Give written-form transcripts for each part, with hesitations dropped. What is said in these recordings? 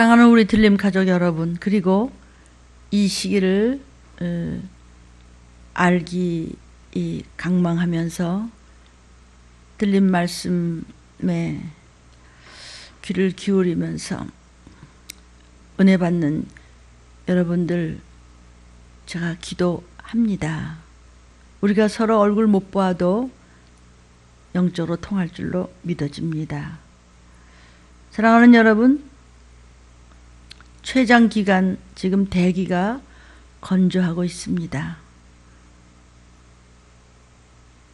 사랑하는 우리 들림 가족 여러분, 그리고 이 시기를 알기 강망하면서 들림 말씀에 귀를 기울이면서 은혜 받는 여러분들, 제가 기도합니다. 우리가 서로 얼굴 못 보아도 영적으로 통할 줄로 믿어집니다. 사랑하는 여러분, 최장 기간 지금 대기가 건조하고 있습니다.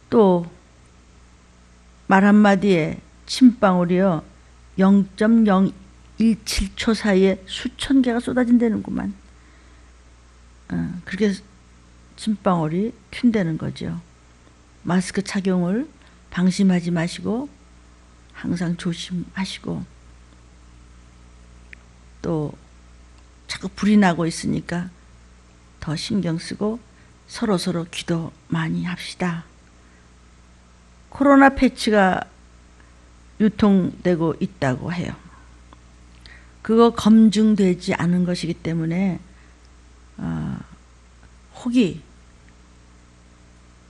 또 말 한마디에 침방울이요 0.017초 사이에 수천 개가 쏟아진다는구만. 그렇게 침방울이 튄다는 거죠. 마스크 착용을 방심하지 마시고 항상 조심하시고, 또 자꾸 불이 나고 있으니까 더 신경 쓰고 서로 기도 많이 합시다. 코로나 패치가 유통되고 있다고 해요. 그거 검증되지 않은 것이기 때문에 혹이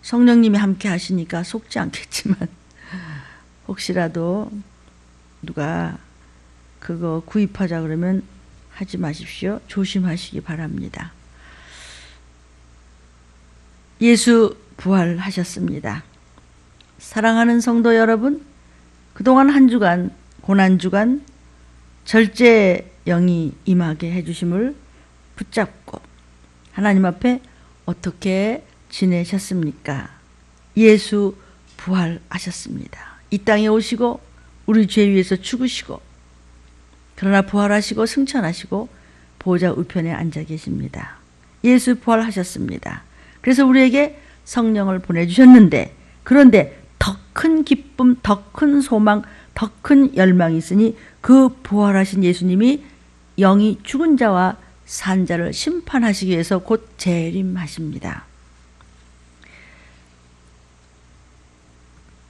성령님이 함께 하시니까 속지 않겠지만 혹시라도 누가 그거 구입하자 그러면 하지 마십시오. 조심하시기 바랍니다. 예수 부활하셨습니다. 사랑하는 성도 여러분, 그동안 한 주간, 고난주간 절제 영이 임하게 해주심을 붙잡고 하나님 앞에 어떻게 지내셨습니까? 예수 부활하셨습니다. 이 땅에 오시고 우리 죄 위에서 죽으시고, 그러나 부활하시고 승천하시고 보좌 우편에 앉아 계십니다. 예수 부활하셨습니다. 그래서 우리에게 성령을 보내주셨는데, 그런데 더 큰 기쁨, 더 큰 소망, 더 큰 열망이 있으니 그 부활하신 예수님이 영이 죽은 자와 산 자를 심판하시기 위해서 곧 재림하십니다.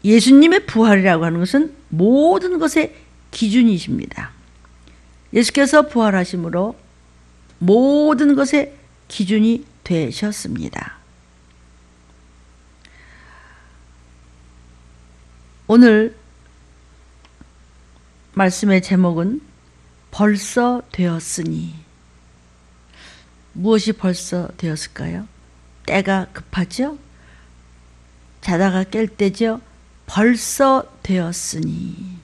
예수님의 부활이라고 하는 것은 모든 것의 기준이십니다. 예수께서 부활하심으로 모든 것의 기준이 되셨습니다. 오늘 말씀의 제목은 벌써 되었으니. 무엇이 벌써 되었을까요? 때가 급하죠? 자다가 깰 때죠? 벌써 되었으니.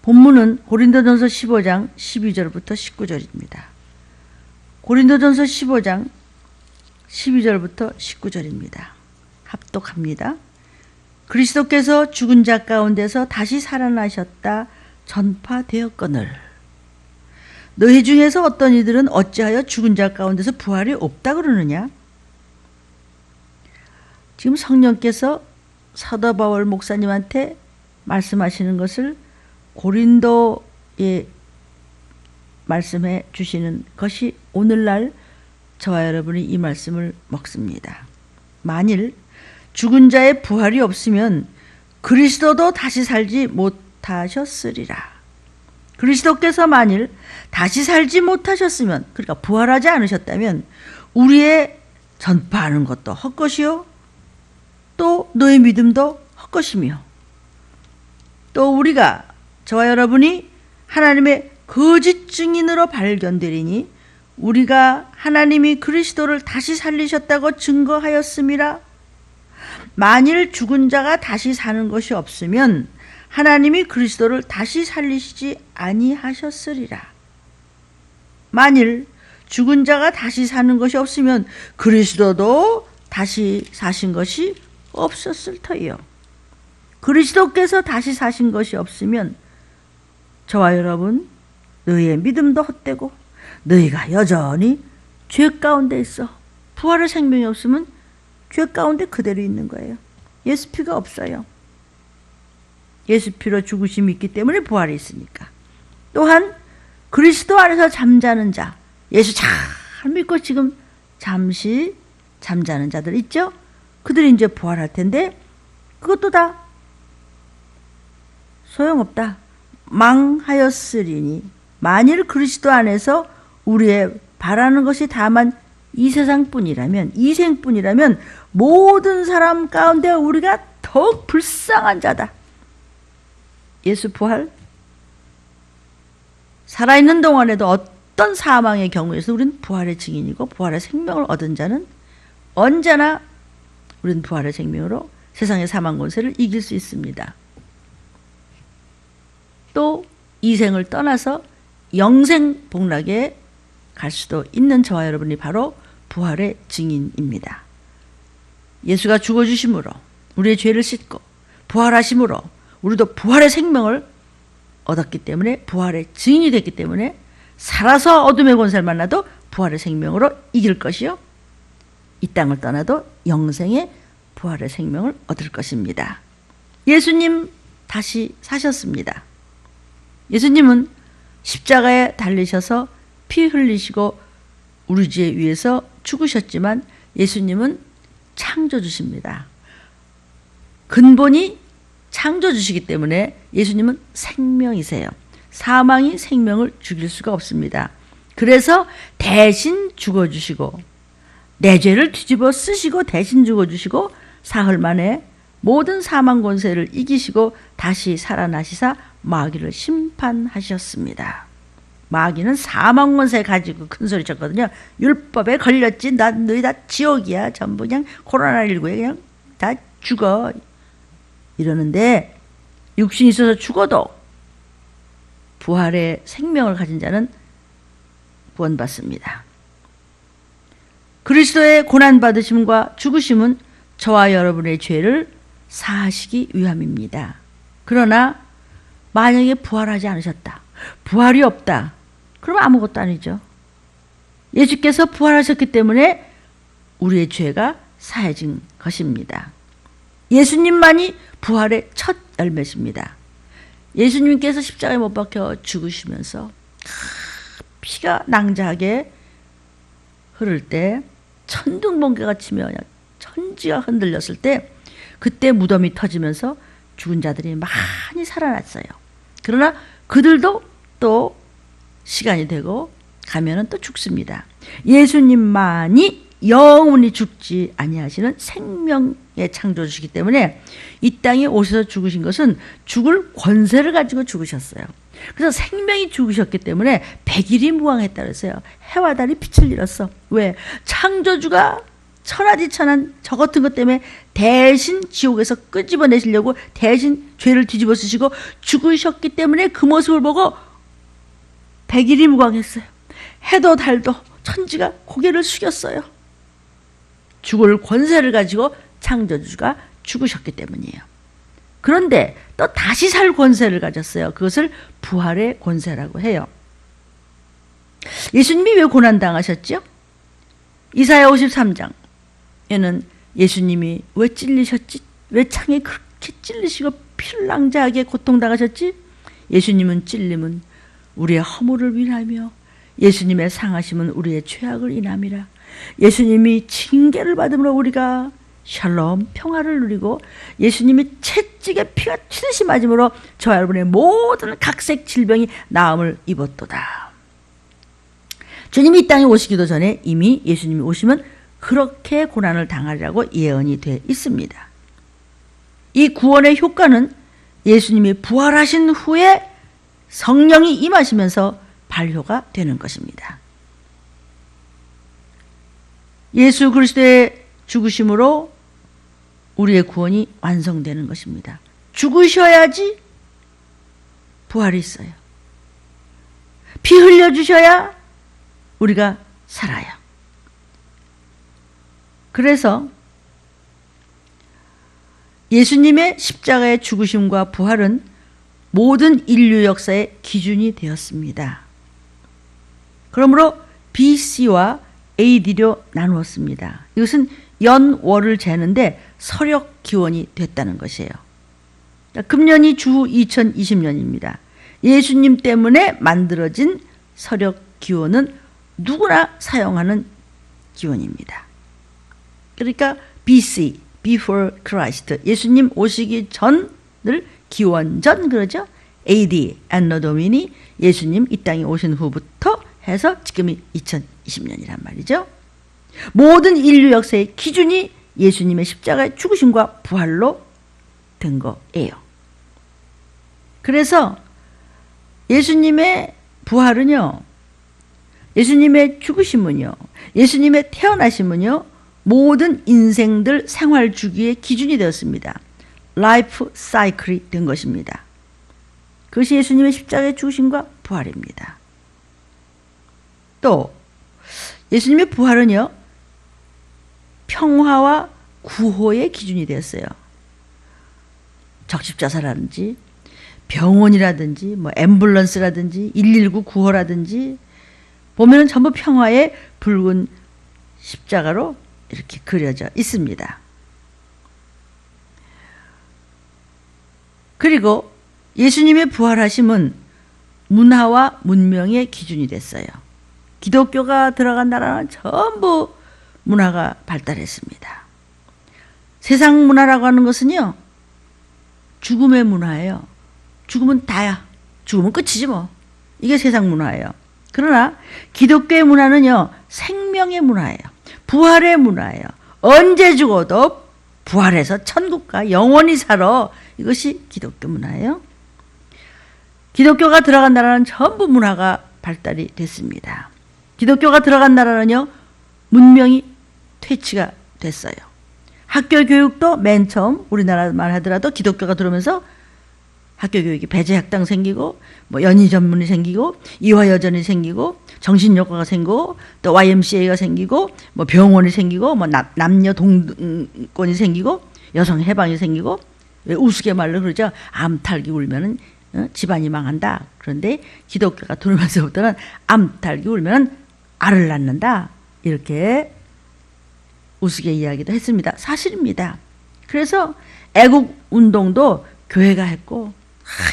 본문은 고린도전서 15장 12절부터 19절입니다. 고린도전서 15장 12절부터 19절입니다. 합독합니다. 그리스도께서 죽은 자 가운데서 다시 살아나셨다 전파되었거늘 너희 중에서 어떤 이들은 어찌하여 죽은 자 가운데서 부활이 없다 그러느냐? 지금 성령께서 사도 바울 목사님한테 말씀하시는 것을 고린도에 말씀해 주시는 것이 오늘날 저와 여러분이 이 말씀을 먹습니다. 만일 죽은 자의 부활이 없으면 그리스도도 다시 살지 못하셨으리라. 그리스도께서 만일 다시 살지 못하셨으면, 그러니까 부활하지 않으셨다면 우리의 전파하는 것도 헛것이요, 또 너의 믿음도 헛것이며, 또 우리가, 저와 여러분이 하나님의 거짓 증인으로 발견되리니 우리가 하나님이 그리스도를 다시 살리셨다고 증거하였음이라. 만일 죽은 자가 다시 사는 것이 없으면 하나님이 그리스도를 다시 살리시지 아니하셨으리라. 만일 죽은 자가 다시 사는 것이 없으면 그리스도도 다시 사신 것이 없었을 터이요. 그리스도께서 다시 사신 것이 없으면 저와 여러분, 너희의 믿음도 헛되고 너희가 여전히 죄 가운데 있어. 부활의 생명이 없으면 죄 가운데 그대로 있는 거예요. 예수 피가 없어요. 예수 피로 죽으심이 있기 때문에 부활이 있으니까. 또한 그리스도 안에서 잠자는 자, 예수 잘 믿고 지금 잠시 잠자는 자들 있죠? 그들이 이제 부활할 텐데 그것도 다 소용없다. 망하였으리니 만일 그리스도 안에서 우리의 바라는 것이 다만 이 세상뿐이라면, 이 생뿐이라면 모든 사람 가운데 우리가 더욱 불쌍한 자다. 예수 부활, 살아있는 동안에도 어떤 사망의 경우에서 우리는 부활의 증인이고 부활의 생명을 얻은 자는 언제나 우리는 부활의 생명으로 세상의 사망 권세를 이길 수 있습니다. 또 이 생을 떠나서 영생 복락에 갈 수도 있는 저와 여러분이 바로 부활의 증인입니다. 예수가 죽어주심으로 우리의 죄를 씻고 부활하심으로 우리도 부활의 생명을 얻었기 때문에, 부활의 증인이 됐기 때문에 살아서 어둠의 권세를 만나도 부활의 생명으로 이길 것이요, 이 땅을 떠나도 영생의 부활의 생명을 얻을 것입니다. 예수님 다시 사셨습니다. 예수님은 십자가에 달리셔서 피 흘리시고 우리 죄 위해서 죽으셨지만 예수님은 창조주십니다. 근본이 창조주시기 때문에 예수님은 생명이세요. 사망이 생명을 죽일 수가 없습니다. 그래서 대신 죽어주시고 내 죄를 뒤집어 쓰시고 대신 죽어주시고 사흘 만에 모든 사망 권세를 이기시고 다시 살아나시사 마귀를 심판하셨습니다. 마귀는 사망 권세 가지고 큰 소리 쳤거든요. 율법에 걸렸지, 너희 다 지옥이야, 전부 그냥 코로나19에 그냥 다 죽어 이러는데, 육신이 있어서 죽어도 부활의 생명을 가진 자는 구원받습니다. 그리스도의 고난받으심과 죽으심은 저와 여러분의 죄를 사하시기 위함입니다. 그러나 만약에 부활하지 않으셨다, 부활이 없다, 그러면 아무것도 아니죠. 예수께서 부활하셨기 때문에 우리의 죄가 사해진 것입니다. 예수님만이 부활의 첫 열매십니다. 예수님께서 십자가에 못 박혀 죽으시면서 피가 낭자하게 흐를 때, 천둥번개가 치며 천지가 흔들렸을 때, 그때 무덤이 터지면서 죽은 자들이 많이 살아났어요. 그러나 그들도 또 시간이 되고 가면은 또 죽습니다. 예수님만이 영원히 죽지 아니하시는 생명의 창조주시기 때문에 이 땅에 오셔서 죽으신 것은 죽을 권세를 가지고 죽으셨어요. 그래서 생명이 죽으셨기 때문에 100일이 무황했다 그랬어요. 해와 달이 빛을 잃었어. 왜? 창조주가 천하디천한 저 같은 것 때문에 대신 지옥에서 끄집어내시려고 대신 죄를 뒤집어 쓰시고 죽으셨기 때문에 그 모습을 보고 100일이 무광했어요. 해도 달도 천지가 고개를 숙였어요. 죽을 권세를 가지고 창조주가 죽으셨기 때문이에요. 그런데 또 다시 살 권세를 가졌어요. 그것을 부활의 권세라고 해요. 예수님이 왜 고난당하셨죠? 이사야 53장에는 예수님이 왜 찔리셨지? 왜 창에 그렇게 찔리시고 피를 낭자하게 고통당하셨지? 예수님은 찔림은 우리의 허물을 위하며 예수님의 상하심은 우리의 죄악을 인함이라. 예수님이 징계를 받음으로 우리가 샬롬 평화를 누리고, 예수님이 채찍에 피가 튀듯이 맞음으로 저와 여러분의 모든 각색 질병이 나음을 입었도다. 주님이 이 땅에 오시기도 전에 이미 예수님이 오시면 그렇게 고난을 당하리라고 예언이 되어 있습니다. 이 구원의 효과는 예수님이 부활하신 후에 성령이 임하시면서 발효가 되는 것입니다. 예수 그리스도의 죽으심으로 우리의 구원이 완성되는 것입니다. 죽으셔야지 부활이 있어요. 피 흘려주셔야 우리가 살아요. 그래서 예수님의 십자가의 죽으심과 부활은 모든 인류 역사의 기준이 되었습니다. 그러므로 BC와 AD로 나누었습니다. 이것은 연월을 재는데 서력 기원이 됐다는 것이에요. 금년이 주 2020년입니다. 예수님 때문에 만들어진 서력 기원은 누구나 사용하는 기원입니다. 그러니까 BC, Before Christ, 예수님 오시기 전을 기원전 그러죠. AD 안노 도미니 예수님 이 땅에 오신 후부터 해서 지금이 2020년이란 말이죠. 모든 인류 역사의 기준이 예수님의 십자가의 죽으심과 부활로 된 거예요. 그래서 예수님의 부활은요, 예수님의 죽으심은요, 예수님의 태어나심은요, 모든 인생들 생활 주기의 기준이 되었습니다. 라이프 사이클이 된 것입니다. 그것이 예수님의 십자가의 죽으심과 부활입니다. 또 예수님의 부활은요, 평화와 구호의 기준이 되었어요. 적십자사라든지 병원이라든지 뭐 앰뷸런스라든지 119 구호라든지 보면은 전부 평화의 붉은 십자가로 이렇게 그려져 있습니다. 그리고 예수님의 부활하심은 문화와 문명의 기준이 됐어요. 기독교가 들어간 나라는 전부 문화가 발달했습니다. 세상 문화라고 하는 것은요, 죽음의 문화예요. 죽으면 다야. 죽으면 끝이지 뭐. 이게 세상 문화예요. 그러나 기독교의 문화는요, 생명의 문화예요. 부활의 문화예요. 언제 죽어도 부활해서 천국과 영원히 살아. 이것이 기독교 문화예요. 기독교가 들어간 나라는 전부 문화가 발달이 됐습니다. 기독교가 들어간 나라는요, 문명이 퇴치가 됐어요. 학교 교육도 맨 처음 우리나라만 하더라도 기독교가 들어오면서 학교 교육이 배제학당 생기고 뭐 연희 전문이 생기고 이화여전이 생기고 정신요가가 생기고 또 YMCA가 생기고 뭐 병원이 생기고 뭐 남녀 동권이 생기고 여성 해방이 생기고, 왜 우스갯말로 그러죠. 암탉이 울면은 집안이 망한다. 그런데 기독교가 들어오면서부터는 암탉이 울면은 알을 낳는다. 이렇게 우스개 이야기도 했습니다. 사실입니다. 그래서 애국 운동도 교회가 했고,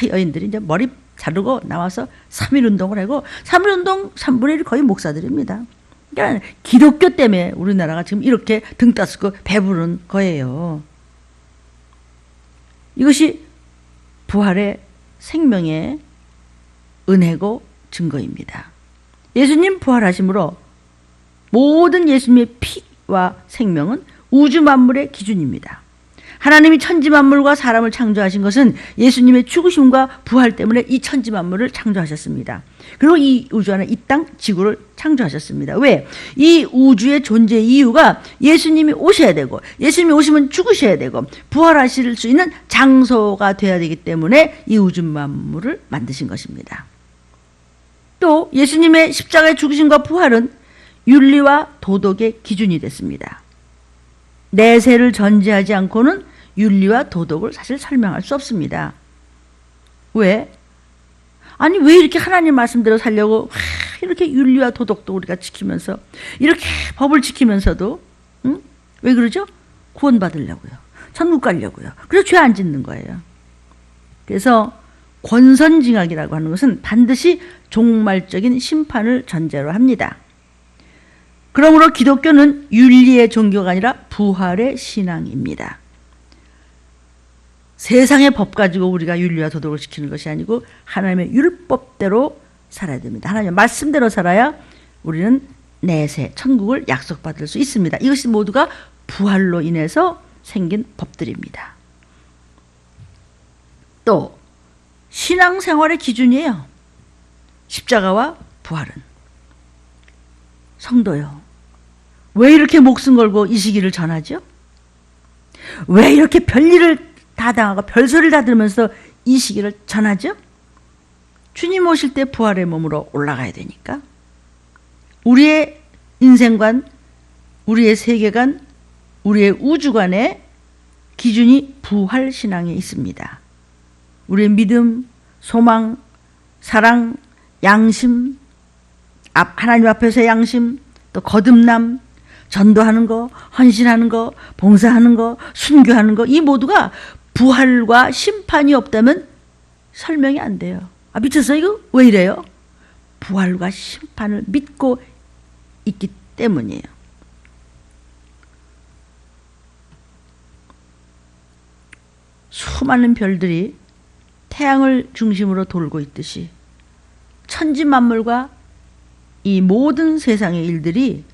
여인들이 이제 머리 자르고 나와서 3.1 운동을 하고, 3.1 운동 3분의 1이 거의 목사들입니다. 그러니까 기독교 때문에 우리나라가 지금 이렇게 등 따스고 배부른 거예요. 이것이 부활의 생명의 은혜고 증거입니다. 예수님 부활하심으로 모든 예수님의 피와 생명은 우주 만물의 기준입니다. 하나님이 천지 만물과 사람을 창조하신 것은 예수님의 죽으심과 부활 때문에 이 천지 만물을 창조하셨습니다. 그리고 이 우주 안에 이 땅 지구를 창조하셨습니다. 왜? 이 우주의 존재 이유가 예수님이 오셔야 되고, 예수님이 오시면 죽으셔야 되고 부활하실 수 있는 장소가 되어야 되기 때문에 이 우주 만물을 만드신 것입니다. 또 예수님의 십자가의 죽으심과 부활은 윤리와 도덕의 기준이 됐습니다. 내세를 전제하지 않고는 윤리와 도덕을 사실 설명할 수 없습니다. 왜? 아니, 왜 이렇게 하나님 말씀대로 살려고 이렇게 윤리와 도덕도 우리가 지키면서 이렇게 법을 지키면서도 왜 그러죠? 구원받으려고요. 천국 가려고요. 그래서 죄 안 짓는 거예요. 그래서 권선징악이라고 하는 것은 반드시 종말적인 심판을 전제로 합니다. 그러므로 기독교는 윤리의 종교가 아니라 부활의 신앙입니다. 세상의 법 가지고 우리가 윤리와 도덕을 지키는 것이 아니고 하나님의 율법대로 살아야 됩니다. 하나님의 말씀대로 살아야 우리는 내세 천국을 약속받을 수 있습니다. 이것이 모두가 부활로 인해서 생긴 법들입니다. 또 신앙생활의 기준이에요. 십자가와 부활은. 성도요, 왜 이렇게 목숨 걸고 이 시기를 전하죠? 왜 이렇게 별일을 다 당하고 별소리를 다 들으면서 이 시기를 전하죠? 주님 오실 때 부활의 몸으로 올라가야 되니까. 우리의 인생관, 우리의 세계관, 우리의 우주관의 기준이 부활 신앙에 있습니다. 우리의 믿음, 소망, 사랑, 양심, 하나님 앞에서의 양심, 또 거듭남, 전도하는 거, 헌신하는 거, 봉사하는 거, 순교하는 거, 이 모두가 부활과 심판이 없다면 설명이 안 돼요. 아, 미쳤어? 이거 왜 이래요? 부활과 심판을 믿고 있기 때문이에요. 수많은 별들이 태양을 중심으로 돌고 있듯이 천지 만물과 이 모든 세상의 일들이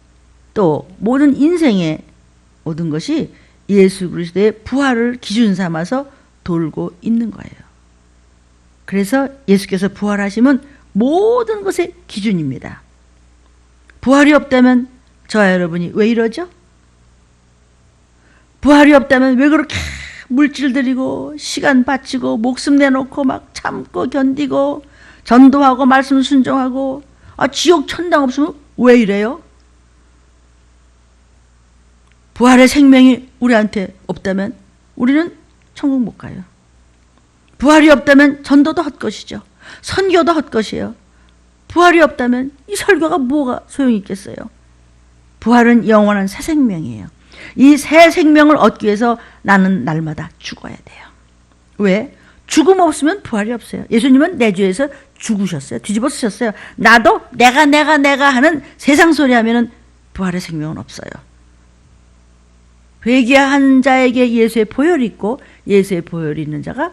또 모든 인생의 모든 것이 예수 그리스도의 부활을 기준 삼아서 돌고 있는 거예요. 그래서 예수께서 부활하시면 모든 것의 기준입니다. 부활이 없다면 저와 여러분이 왜 이러죠? 부활이 없다면 왜 그렇게 물질 들이고 시간 바치고 목숨 내놓고 막 참고 견디고 전도하고 말씀 순종하고 지옥 천당 없으면 왜 이래요? 부활의 생명이 우리한테 없다면 우리는 천국 못 가요. 부활이 없다면 전도도 헛것이죠. 선교도 헛것이에요. 부활이 없다면 이 설교가 뭐가 소용이 있겠어요? 부활은 영원한 새 생명이에요. 이 새 생명을 얻기 위해서 나는 날마다 죽어야 돼요. 왜? 죽음 없으면 부활이 없어요. 예수님은 내 죄에서 죽으셨어요. 뒤집어 쓰셨어요. 나도 내가 하는 세상 소리 하면은 부활의 생명은 없어요. 회개한 자에게 예수의 보혈이 있고 예수의 보혈이 있는 자가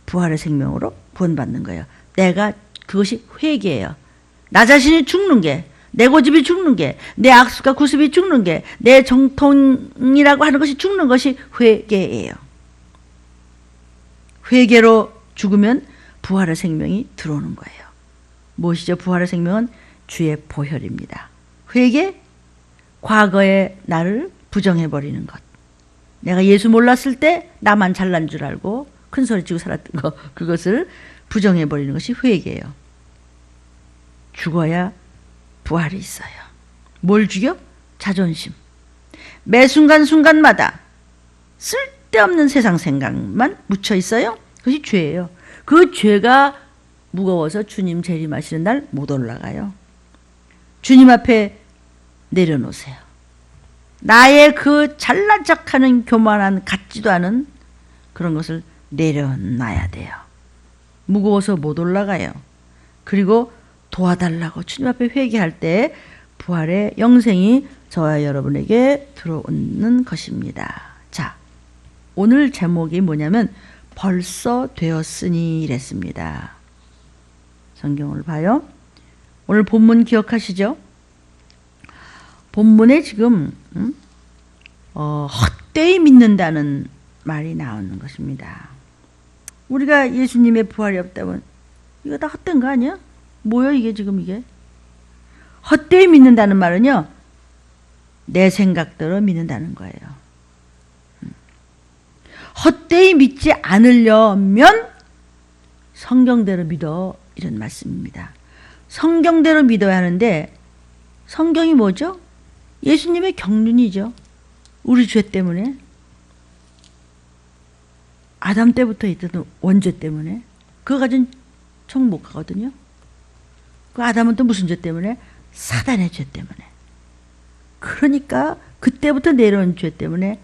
부활의 생명으로 구원받는 거예요. 그것이 회개예요. 나 자신이 죽는 게, 내 고집이 죽는 게, 내 악습과 구습이 죽는 게, 내 정통이라고 하는 것이 죽는 것이 회개예요. 회개로 죽으면 부활의 생명이 들어오는 거예요. 무엇이죠? 부활의 생명은 주의 보혈입니다. 회개, 과거의 나를 부정해버리는 것. 내가 예수 몰랐을 때 나만 잘난 줄 알고 큰 소리 치고 살았던 거, 그것을 부정해버리는 것이 회개예요. 죽어야 부활이 있어요. 뭘 죽여? 자존심. 매 순간순간마다 쓸데없는 세상 생각만 묻혀 있어요. 그것이 죄예요. 그 죄가 무거워서 주님 재림하시는 날 못 올라가요. 주님 앞에 내려놓으세요. 나의 그 잘난 척하는 교만한 같지도 않은 그런 것을 내려놔야 돼요. 무거워서 못 올라가요. 그리고 도와달라고 주님 앞에 회개할 때 부활의 영생이 저와 여러분에게 들어오는 것입니다. 자, 오늘 제목이 뭐냐면 벌써 되었으니 이랬습니다. 성경을 봐요. 오늘 본문 기억하시죠? 본문에 지금 헛되이 믿는다는 말이 나오는 것입니다. 우리가 예수님의 부활이 없다면 이거 다 헛된 거 아니야? 뭐야 이게 지금 이게? 헛되이 믿는다는 말은요, 내 생각대로 믿는다는 거예요. 헛되이 믿지 않으려면 성경대로 믿어, 이런 말씀입니다. 성경대로 믿어야 하는데 성경이 뭐죠? 예수님의 경륜이죠. 우리 죄 때문에, 아담 때부터 있던 원죄 때문에 그거 가진 천국 못 가거든요. 그 아담은 또 무슨 죄 때문에? 사단의 죄 때문에. 그러니까 그때부터 내려온 죄 때문에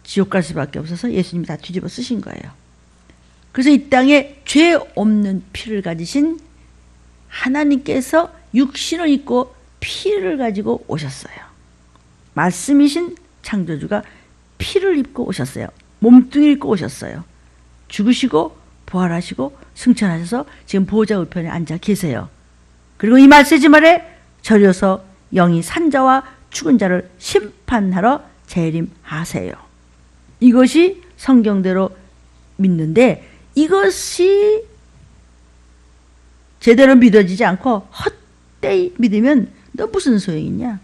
지옥 갈 수밖에 없어서 예수님이 다 뒤집어 쓰신 거예요. 그래서 이 땅에 죄 없는 피를 가지신 하나님께서 육신을 입고 피를 가지고 오셨어요. 말씀이신 창조주가 피를 입고 오셨어요. 몸뚱이를 입고 오셨어요. 죽으시고 부활하시고 승천하셔서 지금 보좌 우편에 앉아 계세요. 그리고 이 말세지 말에 절여서 영이 산자와 죽은 자를 심판하러 재림하세요. 이것이 성경대로 믿는데, 이것이 제대로 믿어지지 않고 헛되이 믿으면 너 무슨 소용이 있냐?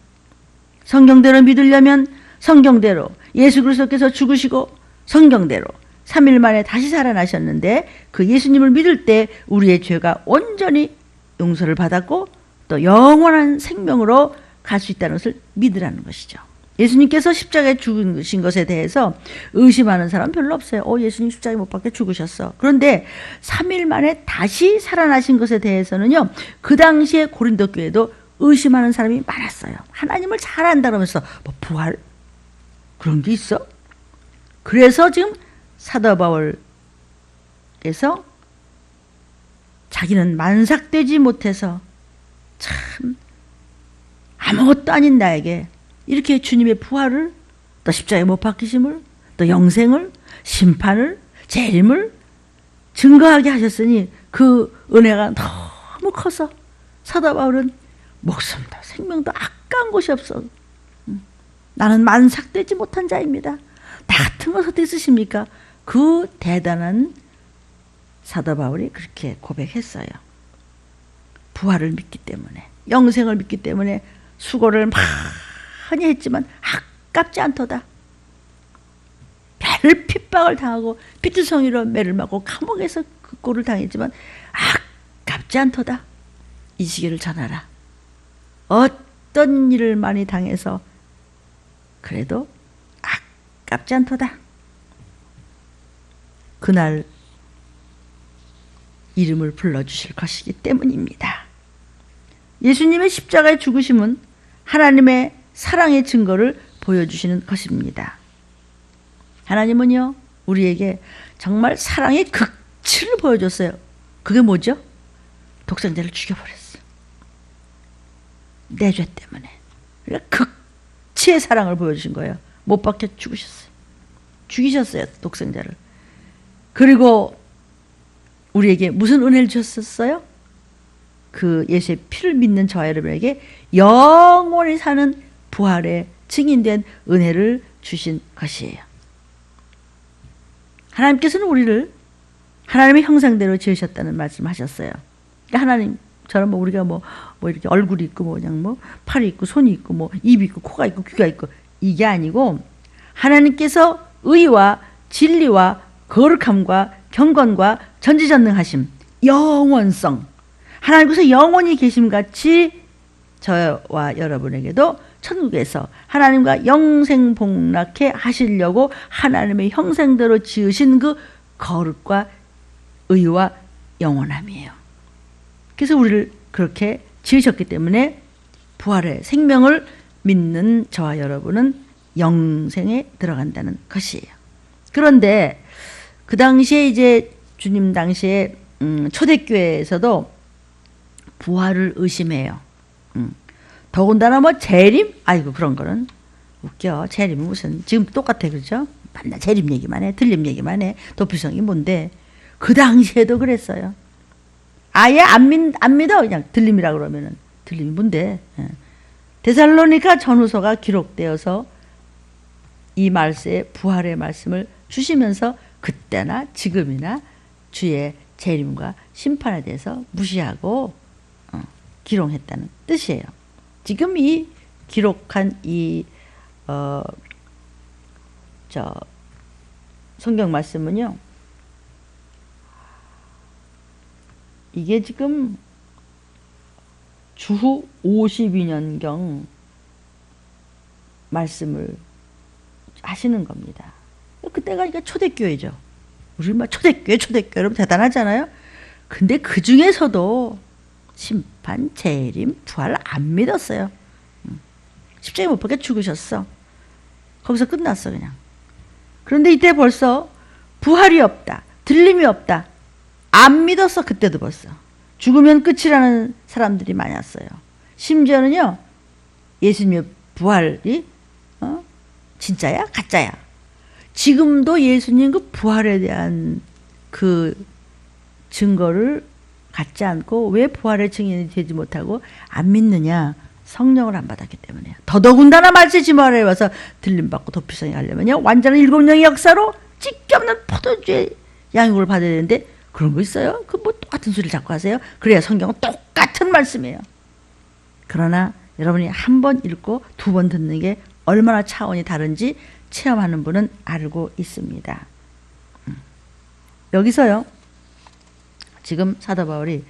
성경대로 믿으려면 성경대로 예수 그리스도께서 죽으시고 성경대로 3일 만에 다시 살아나셨는데, 그 예수님을 믿을 때 우리의 죄가 온전히 용서를 받았고 또 영원한 생명으로 갈 수 있다는 것을 믿으라는 것이죠. 예수님께서 십자가에 죽으신 것에 대해서 의심하는 사람 별로 없어요. 예수님 십자가에 못 박혀 죽으셨어. 그런데 3일 만에 다시 살아나신 것에 대해서는요, 그 당시에 고린도 교회도 의심하는 사람이 많았어요. 하나님을 잘 안다 그러면서 뭐 부활? 그런 게 있어? 그래서 지금 사도 바울께서 자기는 만삭되지 못해서 참 아무것도 아닌 나에게 이렇게 주님의 부활을, 또 십자가에 못 박히심을, 또 영생을, 심판을, 재림을 증거하게 하셨으니 그 은혜가 너무 커서 사도 바울은 목숨도 생명도 아까운 것이 없어. 나는 만삭되지 못한 자입니다. 나 같은 것을 어떻게 쓰십니까? 그 대단한 사도 바울이 그렇게 고백했어요. 부활을 믿기 때문에, 영생을 믿기 때문에 수고를 많이 했지만 아깝지 않도다. 별 핍박을 당하고 피투성이로 매를 맞고 감옥에서 그 꼴을 당했지만 아깝지 않도다. 이 시기를 전하라. 어떤 일을 많이 당해서 그래도 아깝지 않도다. 그날 이름을 불러주실 것이기 때문입니다. 예수님의 십자가의 죽으심은 하나님의 사랑의 증거를 보여주시는 것입니다. 하나님은요, 우리에게 정말 사랑의 극치를 보여줬어요. 그게 뭐죠? 독생자를 죽여버렸어. 내 죄 때문에. 그러니까 극치의 사랑을 보여주신 거예요. 못 박혀 죽으셨어요. 죽이셨어요, 독생자를. 그리고 우리에게 무슨 은혜를 주셨어요? 그 예수의 피를 믿는 저와 여러분에게 영원히 사는 부활의 증인된 은혜를 주신 것이에요. 하나님께서는 우리를 하나님의 형상대로 지으셨다는 말씀하셨어요. 그러니까 하나님처럼 우리가 뭐 이렇게 얼굴이 있고 그냥 팔이 있고 손이 있고 입이 있고 코가 있고 귀가 있고 이게 아니고 하나님께서 의와 진리와 거룩함과 경건과 전지전능하심, 영원성, 하나님께서 영원히 계심같이 저와 여러분에게도 천국에서 하나님과 영생복락해 하시려고 하나님의 형상대로 지으신 그 거룩과 의와 영원함이에요. 그래서 우리를 그렇게 지으셨기 때문에 부활의 생명을 믿는 저와 여러분은 영생에 들어간다는 것이에요. 그런데 그 당시에 이제 주님 당시에 초대교회에서도 부활을 의심해요. 더군다나 재림? 아이고 그런 거는 웃겨. 재림은 무슨 지금 똑같아 그렇죠? 맨날 재림 얘기만 해. 들림 얘기만 해. 도피성이 뭔데? 그 당시에도 그랬어요. 아예 안 믿어. 그냥 들림이라 그러면은 들림이 뭔데? 데살로니가 전후서가 기록되어서 이 말세에 부활의 말씀을 주시면서 그때나 지금이나 주의 재림과 심판에 대해서 무시하고 기록했다는 뜻이에요. 지금 이 기록한 이 성경 말씀은요, 이게 지금 주후 52년경 말씀을 하시는 겁니다. 그때가 그러니까 초대교회죠. 우리 초대교회 여러분 대단하잖아요. 근데 그 중에서도 심판, 재림, 부활 안 믿었어요. 십자가에 못 박혀 죽으셨어. 거기서 끝났어 그냥. 그런데 이때 벌써 부활이 없다, 들림이 없다, 안 믿었어. 그때도 벌써 죽으면 끝이라는 사람들이 많았어요. 심지어는요, 예수님의 부활이 진짜야 가짜야. 지금도 예수님 그 부활에 대한 그 증거를 갖지 않고 왜 부활의 증인이 되지 못하고 안 믿느냐? 성령을 안 받았기 때문에요. 더더군다나 말세지 부활에 와서 들림받고 도피성에 가려면요, 완전한 7영의 역사로 찢겨없는 포도주의 양육을 받아야 되는데 그런 거 있어요? 그 똑같은 소리를 자꾸 하세요? 그래야 성경은 똑같은 말씀이에요. 그러나 여러분이 한 번 읽고 두 번 듣는 게 얼마나 차원이 다른지 체험하는 분은 알고 있습니다. 여기서요, 지금 사도 바울이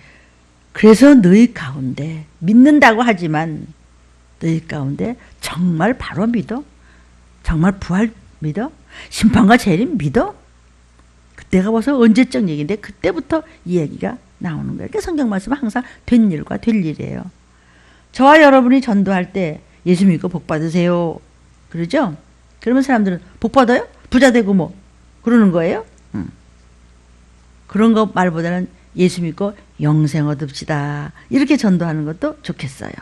그래서 너희 가운데 믿는다고 하지만 너희 가운데 정말 바로 믿어? 정말 부활 믿어? 심판과 재림 믿어? 그때가 벌써 언제적 얘기인데 그때부터 이 얘기가 나오는 거예요. 그러니까 성경 말씀은 항상 된 일과 될 일이에요. 저와 여러분이 전도할 때 예수 믿고 복 받으세요 그러죠? 그러면 사람들은 복 받아요? 부자 되고 그러는 거예요? 그런 거 말보다는 예수 믿고 영생 얻읍시다 이렇게 전도하는 것도 좋겠어요.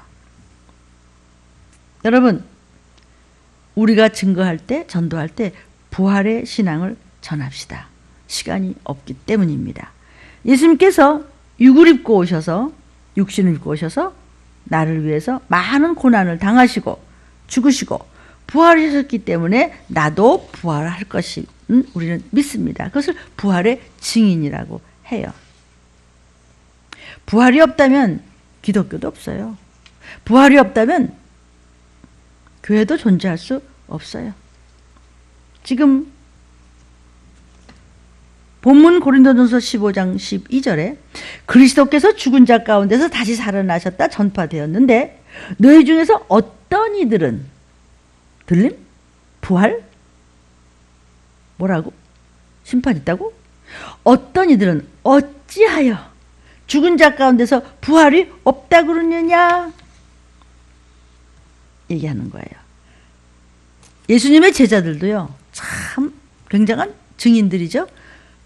여러분, 우리가 증거할 때, 전도할 때 부활의 신앙을 전합시다. 시간이 없기 때문입니다. 예수님께서 육신을 입고 오셔서 나를 위해서 많은 고난을 당하시고 죽으시고 부활하셨기 때문에 나도 부활할 것이 우리는 믿습니다. 그것을 부활의 증인이라고 해요. 부활이 없다면 기독교도 없어요. 부활이 없다면 교회도 존재할 수 없어요. 지금 본문 고린도전서 15장 12절에 그리스도께서 죽은 자 가운데서 다시 살아나셨다 전파되었는데 너희 중에서 어떤 이들은 들림? 부활? 뭐라고? 심판 있다고? 어떤 이들은 어찌하여 죽은 자 가운데서 부활이 없다 그러느냐? 얘기하는 거예요. 예수님의 제자들도요, 참 굉장한 증인들이죠.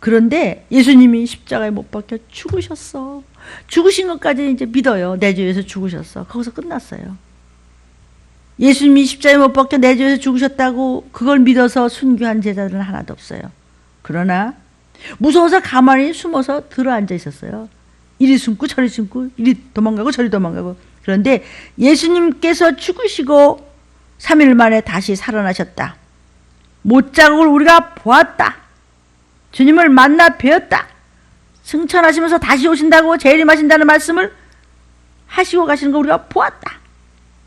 그런데 예수님이 십자가에 못 박혀 죽으셨어. 죽으신 것까지 이제 믿어요. 내 죄에서 죽으셨어. 거기서 끝났어요. 예수님이 십자가에 못 박혀 내 죄에서 죽으셨다고 그걸 믿어서 순교한 제자들은 하나도 없어요. 그러나 무서워서 가만히 숨어서 들어앉아 있었어요. 이리 숨고 저리 숨고 이리 도망가고 저리 도망가고. 그런데 예수님께서 죽으시고 3일 만에 다시 살아나셨다. 못자국을 우리가 보았다. 주님을 만나 뵈었다. 승천하시면서 다시 오신다고 재림하신다는 말씀을 하시고 가시는 거 우리가 보았다.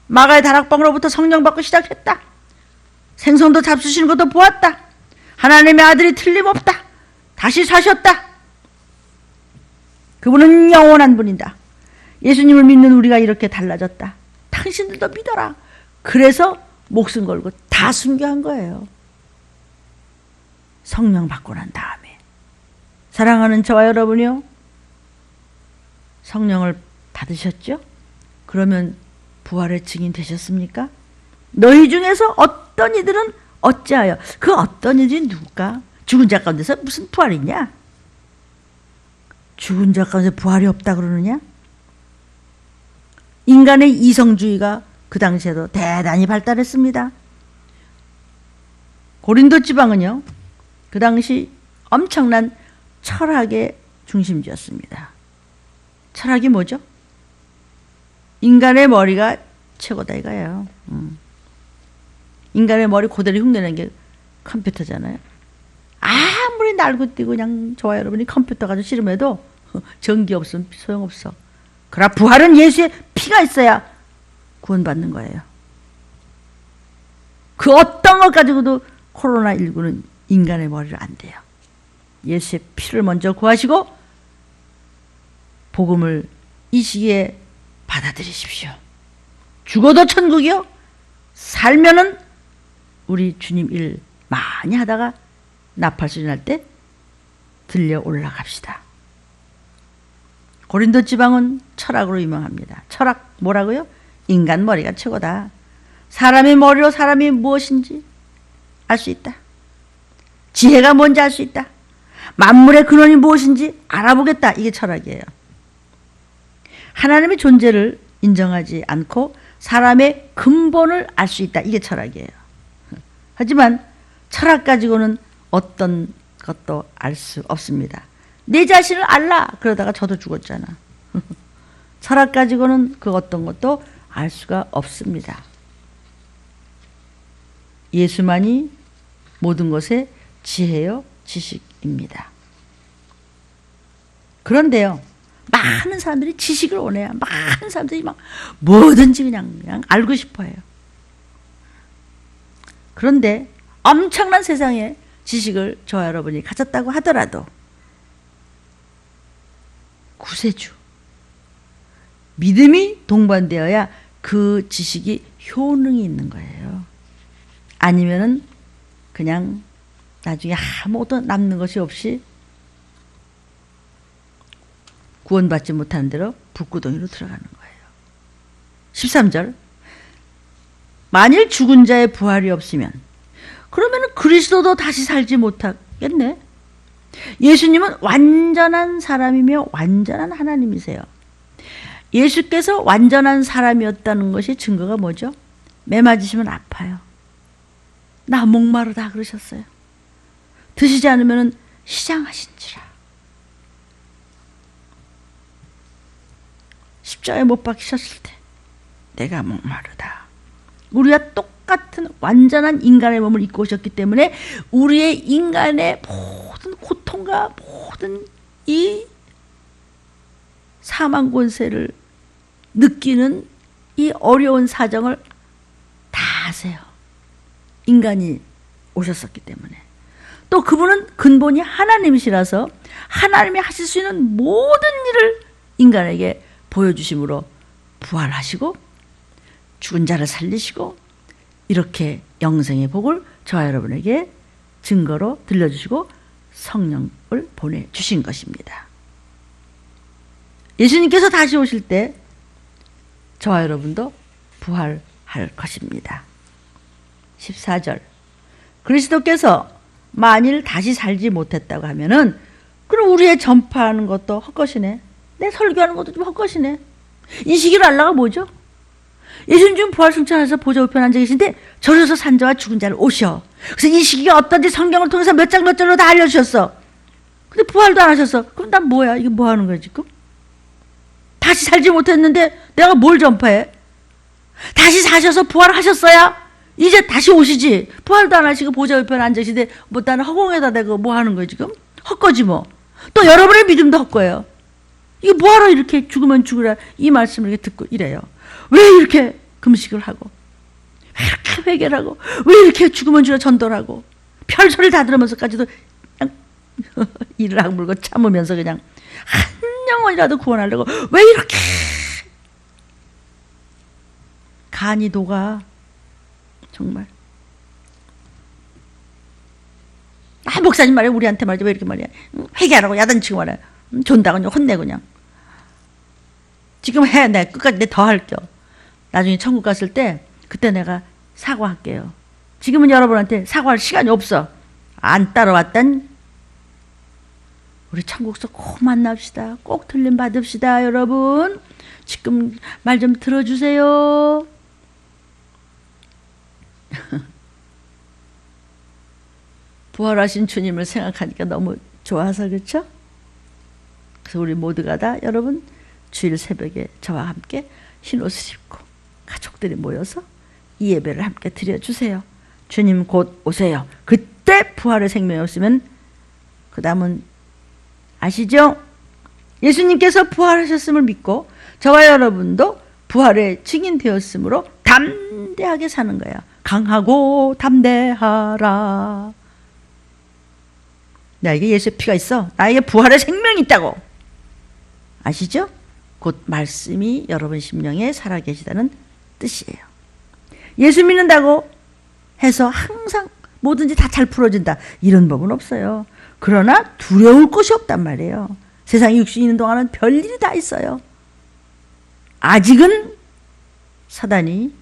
마가의 다락방으로부터 성령 받고 시작했다. 생선도 잡수시는 것도 보았다. 하나님의 아들이 틀림없다. 다시 사셨다. 그분은 영원한 분이다. 예수님을 믿는 우리가 이렇게 달라졌다. 당신들도 믿어라. 그래서 목숨 걸고 다 순교한 거예요. 성령 받고 난 다음에. 사랑하는 저와 여러분이요, 성령을 받으셨죠? 그러면 부활의 증인 되셨습니까? 너희 중에서 어떤 이들은 어찌하여, 그 어떤 이들이 누굴까? 죽은 자 가운데서 무슨 부활이 있냐? 죽은 자 가운데 부활이 없다 그러느냐? 인간의 이성주의가 그 당시에도 대단히 발달했습니다. 고린도 지방은요, 그 당시 엄청난 철학의 중심지였습니다. 철학이 뭐죠? 인간의 머리가 최고다 이거예요. 인간의 머리 그대로 흉내내는 게 컴퓨터잖아요. 아무리 날고 뛰고 그냥 저와 여러분이 컴퓨터 가지고 씨름해도 전기 없으면 소용없어. 그러나 부활은 예수의 피가 있어야 구원받는 거예요. 그 어떤 것 가지고도 코로나19는 인간의 머리를 안 돼요. 예수의 피를 먼저 구하시고 복음을 이 시기에 받아들이십시오. 죽어도 천국이요. 살면은 우리 주님 일 많이 하다가 나팔소리 날 때 들려 올라갑시다. 고린도 지방은 철학으로 유명합니다. 철학 뭐라고요? 인간 머리가 최고다. 사람의 머리로 사람이 무엇인지 알 수 있다. 지혜가 뭔지 알 수 있다. 만물의 근원이 무엇인지 알아보겠다. 이게 철학이에요. 하나님의 존재를 인정하지 않고 사람의 근본을 알 수 있다. 이게 철학이에요. 하지만 철학 가지고는 어떤 것도 알 수 없습니다. 내 자신을 알라. 그러다가 저도 죽었잖아. 철학 가지고는 그 어떤 것도 알 수가 없습니다. 예수만이 모든 것의 지혜요 지식입니다. 그런데요, 많은 사람들이 지식을 원해요. 많은 사람들이 막 뭐든지 그냥 알고 싶어해요. 그런데 엄청난 세상에 지식을 저와 여러분이 가졌다고 하더라도 구세주, 믿음이 동반되어야 그 지식이 효능이 있는 거예요. 아니면은 그냥 나중에 아무것도 남는 것이 없이 구원받지 못하는 대로 북구덩이로 들어가는 거예요. 13절, 만일 죽은 자의 부활이 없으면 그러면 그리스도도 다시 살지 못하겠네. 예수님은 완전한 사람이며 완전한 하나님이세요. 예수께서 완전한 사람이었다는 것이 증거가 뭐죠? 매 맞으시면 아파요. 나 목마르다 그러셨어요. 드시지 않으면 시장하신지라. 십자가에 못 박히셨을 때 내가 목마르다. 우리와 똑같은 완전한 인간의 몸을 입고 오셨기 때문에 우리의 인간의 모든 고통과 모든 이 사망 권세를 느끼는 이 어려운 사정을 다 아세요. 인간이 오셨었기 때문에. 또 그분은 근본이 하나님이시라서 하나님이 하실 수 있는 모든 일을 인간에게 보여주심으로 부활하시고 죽은 자를 살리시고 이렇게 영생의 복을 저와 여러분에게 증거로 들려주시고 성령을 보내주신 것입니다. 예수님께서 다시 오실 때 저와 여러분도 부활할 것입니다. 14절 그리스도께서 만일 다시 살지 못했다고 하면은 그럼 우리의 전파하는 것도 헛것이네. 내 설교하는 것도 좀 헛것이네. 이 시기를 알라가 뭐죠? 예수님 지금 부활 승천해서 보좌 우편에 앉아 계신데 저려서 산 자와 죽은 자를 오셔. 그래서 이 시기가 어떤지 성경을 통해서 몇 장 몇 절로 다 알려주셨어. 근데 부활도 안 하셨어. 그럼 난 뭐야? 이게 뭐 하는 거야 지금? 다시 살지 못했는데 내가 뭘 전파해? 다시 사셔서 부활하셨어야 이제 다시 오시지. 부활도 안 하시고 보좌 우편에 앉아 계신데 뭐 나는 허공에다 대고 뭐 하는 거야 지금? 헛거지 뭐. 또 여러분의 믿음도 헛거예요. 이게 뭐하러 이렇게 죽으면 죽으라 이 말씀을 이렇게 듣고 이래요. 왜 이렇게 금식을 하고 왜 이렇게 회개를 하고 왜 이렇게 죽으면 죽으라 전도를 하고 별소리를 다 들으면서까지도 그냥 이를 악물고 참으면서 그냥 한 영혼이라도 구원하려고 왜 이렇게 간이 녹아. 정말 목사님 말이야 우리한테 말이야 왜 이렇게 말이야 회개하라고 야단치고 말이야 존다고 그냥 혼내고 그냥 지금 해. 내가 끝까지 내 더 할게요. 나중에 천국 갔을 때 그때 내가 사과할게요. 지금은 여러분한테 사과할 시간이 없어. 안 따라왔단 우리 천국에서 꼭 만납시다. 꼭 들림 받읍시다. 여러분 지금 말 좀 들어주세요. 부활하신 주님을 생각하니까 너무 좋아서 그렇죠? 그래서 우리 모두가 다 여러분 주일 새벽에 저와 함께 흰 옷을 입고 가족들이 모여서 이 예배를 함께 드려주세요. 주님 곧 오세요. 그때 부활의 생명이 없으면 그 다음은 아시죠? 예수님께서 부활하셨음을 믿고 저와 여러분도 부활의 증인 되었으므로 담대하게 사는 거야. 강하고 담대하라. 나에게 예수의 피가 있어. 나에게 부활의 생명이 있다고. 아시죠? 곧 말씀이 여러분 심령에 살아계시다는 뜻이에요. 예수 믿는다고 해서 항상 뭐든지 다 잘 풀어진다. 이런 법은 없어요. 그러나 두려울 것이 없단 말이에요. 세상에 육신이 있는 동안은 별일이 다 있어요. 아직은 사단이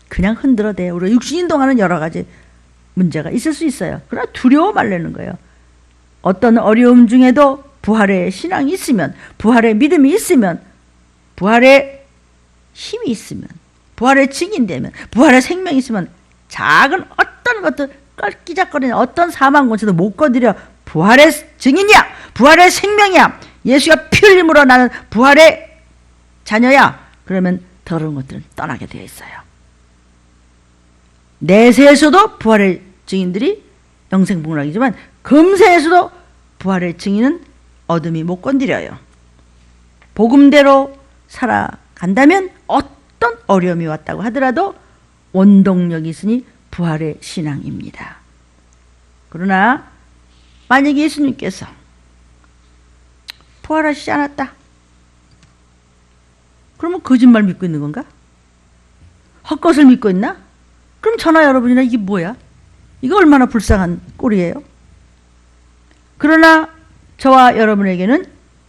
그냥 흔들어대요. 우리가 육신이 있는 동안은 여러 가지 문제가 있을 수 있어요. 그러나 두려워 말라는 거예요. 어떤 어려움 중에도 부활의 신앙이 있으면, 부활의 믿음이 있으면, 부활의 힘이 있으면, 부활의 증인되면, 부활의 생명이 있으면 작은 어떤 것도 껄끼작거리는 어떤 사망 권세도 못 건드려. 부활의 증인이야. 부활의 생명이야. 예수가 피 흘림으로 나는 부활의 자녀야. 그러면 더러운 것들은 떠나게 되어 있어요. 내세에서도 부활의 증인들이 영생복락이지만 금세에서도 부활의 증인은 어둠이 못 건드려요. 복음대로 살아간다면 어떤 어려움이 왔다고 하더라도 원동력이 있으니 부활의 신앙입니다. 그러나 만약에 예수님께서 부활하시지 않았다. 그러면 거짓말 믿고 있는 건가? 헛것을 믿고 있나? 그럼 저나 여러분이나 이게 뭐야? 이거 얼마나 불쌍한 꼴이에요? 그러나 저와 여러분에게는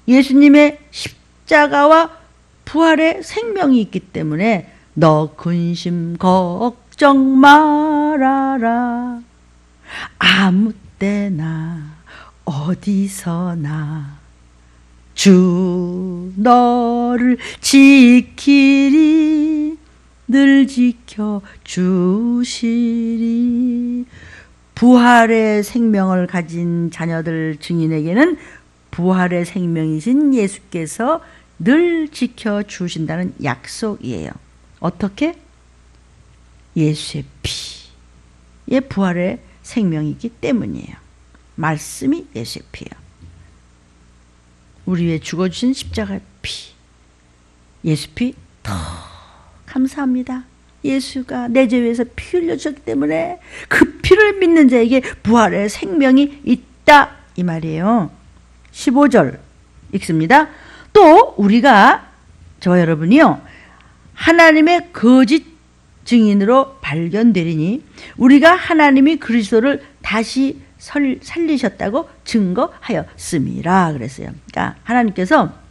예수님의 십자가와 부활의 생명이 있기 때문에 너 근심 걱정 말아라. 아무 때나 어디서나 주 너를 지키리. 늘 지켜주시리. 부활의 생명을 가진 자녀들 증인에게는 부활의 생명이신 예수께서 늘 지켜주신다는 약속이에요. 어떻게? 예수의 피의 부활의 생명이기 때문이에요. 말씀이 예수의 피예요. 우리 위해 죽어주신 십자가의 피, 예수 피 더 감사합니다. 예수가 내 죄 위해서 피 흘려주셨기 때문에 그 피를 믿는 자에게 부활의 생명이 있다 이 말이에요. 15절 읽습니다. 또 우리가 저와 여러분이요 하나님의 거짓 증인으로 발견되리니 우리가 하나님이 그리스도를 다시 살리셨다고 증거하였음이라 그랬어요. 그러니까 하나님께서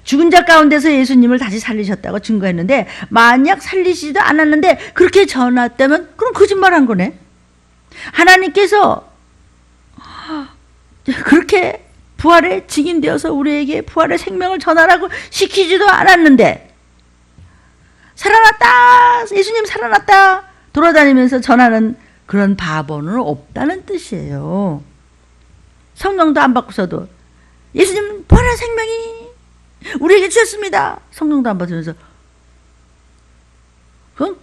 죽은 자 가운데서 예수님을 다시 살리셨다고 증거했는데 만약 살리시지도 않았는데 그렇게 전했다면 그럼 거짓말한 거네. 하나님께서 그렇게 부활에 증인되어서 우리에게 부활의 생명을 전하라고 시키지도 않았는데 살아났다, 예수님 살아났다 돌아다니면서 전하는 그런 바보는 없다는 뜻이에요. 성령도 안 받고서도 예수님 부활의 생명이 우리에게 주셨습니다. 성령도 안 받으면서 그건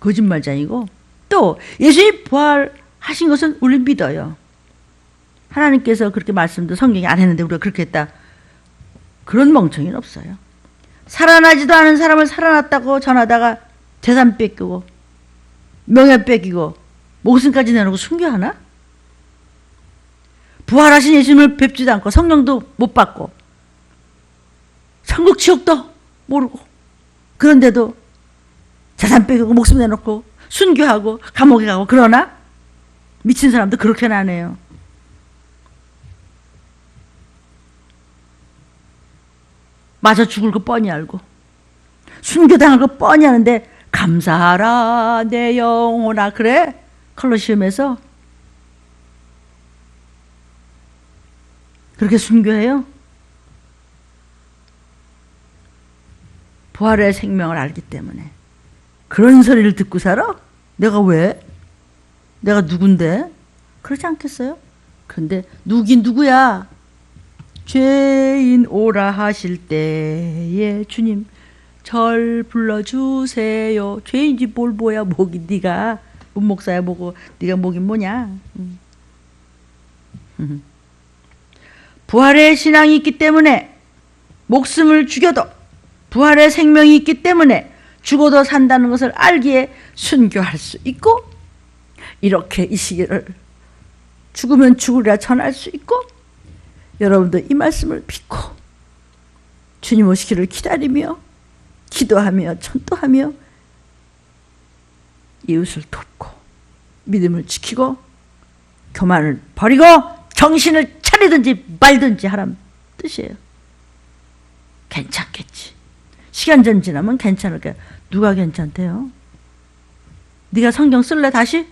거짓말장이고 또 예수님 부활하신 것은 우리 믿어요. 하나님께서 그렇게 말씀도 성경에 안 했는데 우리가 그렇게 했다. 그런 멍청이는 없어요. 살아나지도 않은 사람을 살아났다고 전하다가 재산 뺏기고 명예 뺏기고 목숨까지 내놓고 순교하나? 부활하신 예수님을 뵙지도 않고 성령도 못 받고 천국 지옥도 모르고 그런데도 재산 뺏기고 목숨 내놓고 순교하고 감옥에 가고 그러나? 미친 사람도 그렇게는 안 해요. 맞아 죽을 거 뻔히 알고 순교당할 거 뻔히 아는데 감사하라 내 영혼아 그래? 컬러시움에서 그렇게 순교해요? 부활의 생명을 알기 때문에 그런 소리를 듣고 살아? 내가 왜? 내가 누군데? 그렇지 않겠어요? 그런데 누긴 누구야? 죄인 오라 하실 때에 주님 절 불러주세요. 죄인지 뭘 뭐야 목이 네가 문목사야 뭐고 네가 목이 뭐냐. 부활의 신앙이 있기 때문에 목숨을 죽여도 부활의 생명이 있기 때문에 죽어도 산다는 것을 알기에 순교할 수 있고 이렇게 이 시기를 죽으면 죽으리라 전할 수 있고 여러분도 이 말씀을 믿고 주님 오시기를 기다리며 기도하며 전도하며 이웃을 돕고 믿음을 지키고 교만을 버리고 정신을 차리든지 말든지 하란 뜻이에요. 괜찮겠지. 시간 좀 지나면 괜찮을 거야. 누가 괜찮대요? 네가 성경 쓸래 다시?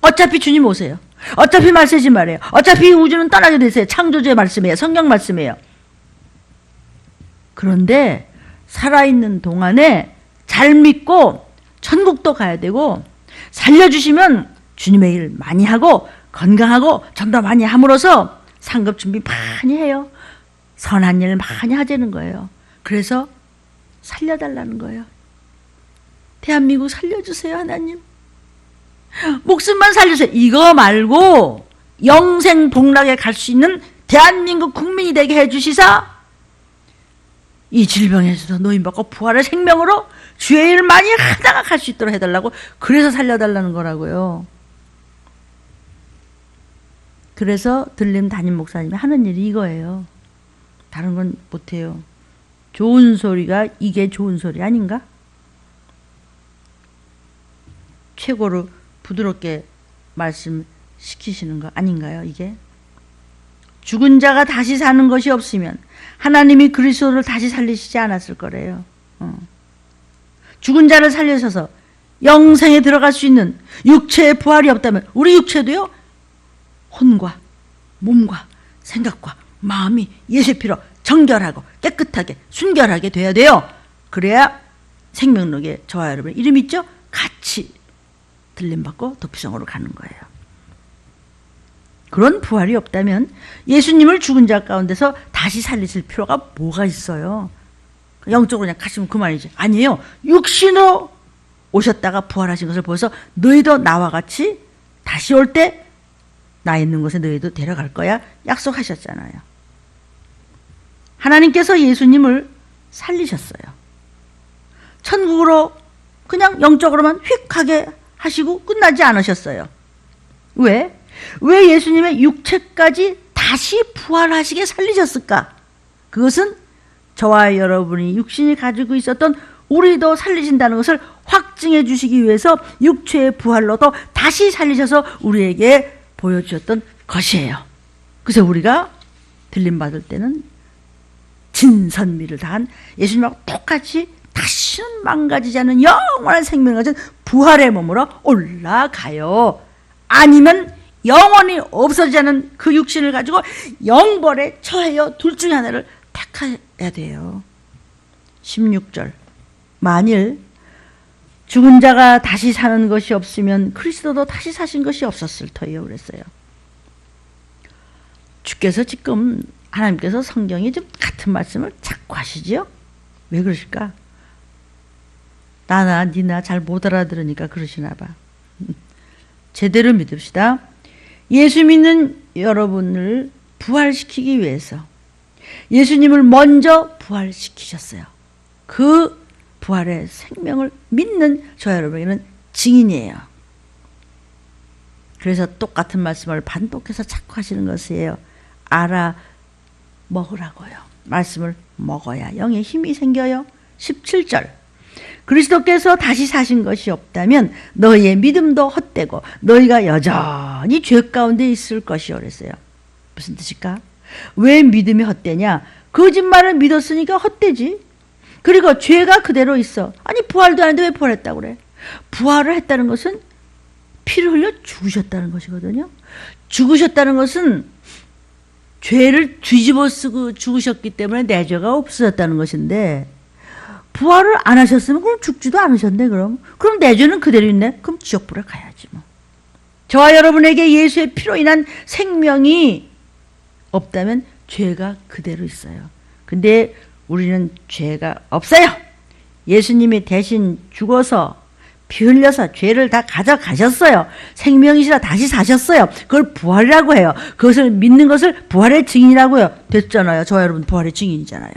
어차피 주님 오세요. 어차피 말 쓰지 말아요. 어차피 우주는 떠나게 되세요. 창조주의 말씀이에요. 성경 말씀이에요. 그런데 살아있는 동안에 잘 믿고 천국도 가야 되고 살려주시면 주님의 일 많이 하고 건강하고 전도 많이 함으로써 상급 준비 많이 해요. 선한 일 많이 하자는 거예요. 그래서 살려달라는 거예요. 대한민국 살려주세요 하나님. 목숨만 살려주세요. 이거 말고 영생 복락에 갈 수 있는 대한민국 국민이 되게 해주시사 이 질병에서도 노인받고 부활의 생명으로 주의 일을 많이 하다가 갈 수 있도록 해달라고 그래서 살려달라는 거라고요. 그래서 들림 담임 목사님이 하는 일이 이거예요. 다른 건 못해요. 좋은 소리가 이게 좋은 소리 아닌가? 최고로 부드럽게 말씀시키시는 거 아닌가요 이게? 죽은 자가 다시 사는 것이 없으면 하나님이 그리스도를 다시 살리시지 않았을 거래요. 죽은 자를 살리셔서 영생에 들어갈 수 있는 육체의 부활이 없다면 우리 육체도요 혼과 몸과 생각과 마음이 예수의 피로 정결하고 깨끗하게 순결하게 돼야 돼요. 그래야 생명록에 저와 여러분 이름 있죠? 같이 들림받고 도피성으로 가는 거예요. 그런 부활이 없다면 예수님을 죽은 자 가운데서 다시 살리실 필요가 뭐가 있어요? 영적으로 그냥 가시면 그만이지. 아니에요. 육신으로 오셨다가 부활하신 것을 보여서 너희도 나와 같이 다시 올 때 나 있는 곳에 너희도 데려갈 거야 약속하셨잖아요. 하나님께서 예수님을 살리셨어요. 천국으로 그냥 영적으로만 휙 하게 하시고 끝나지 않으셨어요. 왜? 왜 예수님의 육체까지 다시 부활하시게 살리셨을까? 그것은 저와 여러분이 육신이 가지고 있었던 우리도 살리신다는 것을 확증해 주시기 위해서 육체의 부활로도 다시 살리셔서 우리에게 보여주셨던 것이에요. 그래서 우리가 들림받을 때는 진선미를 다한 예수님하고 똑같이 다시는 망가지지 않는 영원한 생명을 가진 부활의 몸으로 올라가요. 아니면 영원히 없어지지 않은 그 육신을 가지고 영벌에 처해요. 둘 중에 하나를 택해야 돼요. 16절. 만일 죽은 자가 다시 사는 것이 없으면 그리스도도 다시 사신 것이 없었을 터예요. 그랬어요. 주께서 지금 하나님께서 성경에 좀 같은 말씀을 자꾸 하시지요? 왜 그러실까? 나나 니나 잘 못 알아들으니까 그러시나 봐. 제대로 믿읍시다. 예수 믿는 여러분을 부활시키기 위해서 예수님을 먼저 부활시키셨어요. 그 부활의 생명을 믿는 저 여러분에게는 증인이에요. 그래서 똑같은 말씀을 반복해서 자꾸 하시는 것이에요. 알아 먹으라고요. 말씀을 먹어야 영의 힘이 생겨요. 17절. 그리스도께서 다시 사신 것이 없다면 너희의 믿음도 헛되고 너희가 여전히 죄 가운데 있을 것이요. 그랬어요. 무슨 뜻일까? 왜 믿음이 헛되냐? 거짓말을 믿었으니까 헛되지. 그리고 죄가 그대로 있어. 아니 부활도 하는데 왜 부활했다고 그래? 부활을 했다는 것은 피를 흘려 죽으셨다는 것이거든요. 죽으셨다는 것은 죄를 뒤집어 쓰고 죽으셨기 때문에 내 죄가 없어졌다는 것인데 부활을 안 하셨으면 그럼 죽지도 않으셨네. 그럼 내 죄는 그대로 있네. 그럼 지옥불에 가야지 뭐. 저와 여러분에게 예수의 피로 인한 생명이 없다면 죄가 그대로 있어요. 근데 우리는 죄가 없어요. 예수님이 대신 죽어서 피 흘려서 죄를 다 가져가셨어요. 생명이시라 다시 사셨어요. 그걸 부활이라고 해요. 그것을 믿는 것을 부활의 증인이라고요. 됐잖아요. 저와 여러분 부활의 증인이잖아요.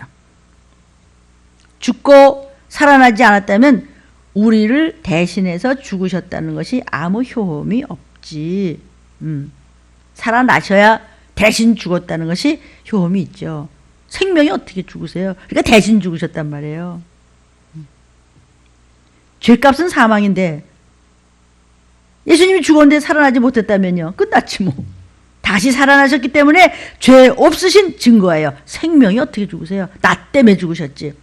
죽고 살아나지 않았다면 우리를 대신해서 죽으셨다는 것이 아무 효험이 없지. 살아나셔야 대신 죽었다는 것이 효험이 있죠. 생명이 어떻게 죽으세요? 그러니까 대신 죽으셨단 말이에요. 죄값은 사망인데 예수님이 죽었는데 살아나지 못했다면요. 끝났지 뭐. 다시 살아나셨기 때문에 죄 없으신 증거예요. 생명이 어떻게 죽으세요? 나 때문에 죽으셨지.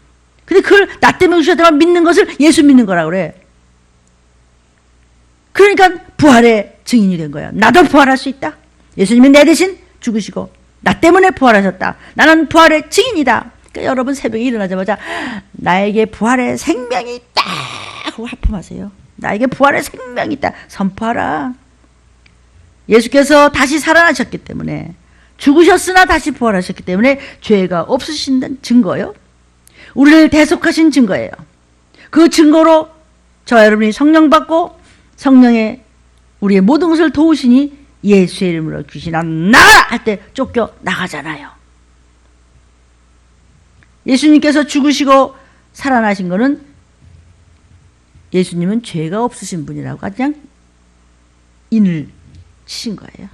근데 그걸 나 때문에 죽으셨다고 믿는 것을 예수 믿는 거라 그래. 그러니까 부활의 증인이 된 거예요. 나도 부활할 수 있다. 예수님이 내 대신 죽으시고 나 때문에 부활하셨다. 나는 부활의 증인이다. 그러니까 여러분 새벽에 일어나자마자 나에게 부활의 생명이 있다 하고 하품하세요. 나에게 부활의 생명이 있다. 선포하라. 예수께서 다시 살아나셨기 때문에 죽으셨으나 다시 부활하셨기 때문에 죄가 없으신다는 증거요. 우리를 대속하신 증거예요. 그 증거로 저와 여러분이 성령 받고 성령의 우리의 모든 것을 도우시니 예수의 이름으로 귀신아 나가라 할 때 쫓겨 나가잖아요. 예수님께서 죽으시고 살아나신 거는 예수님은 죄가 없으신 분이라고 그냥 인을 치신 거예요.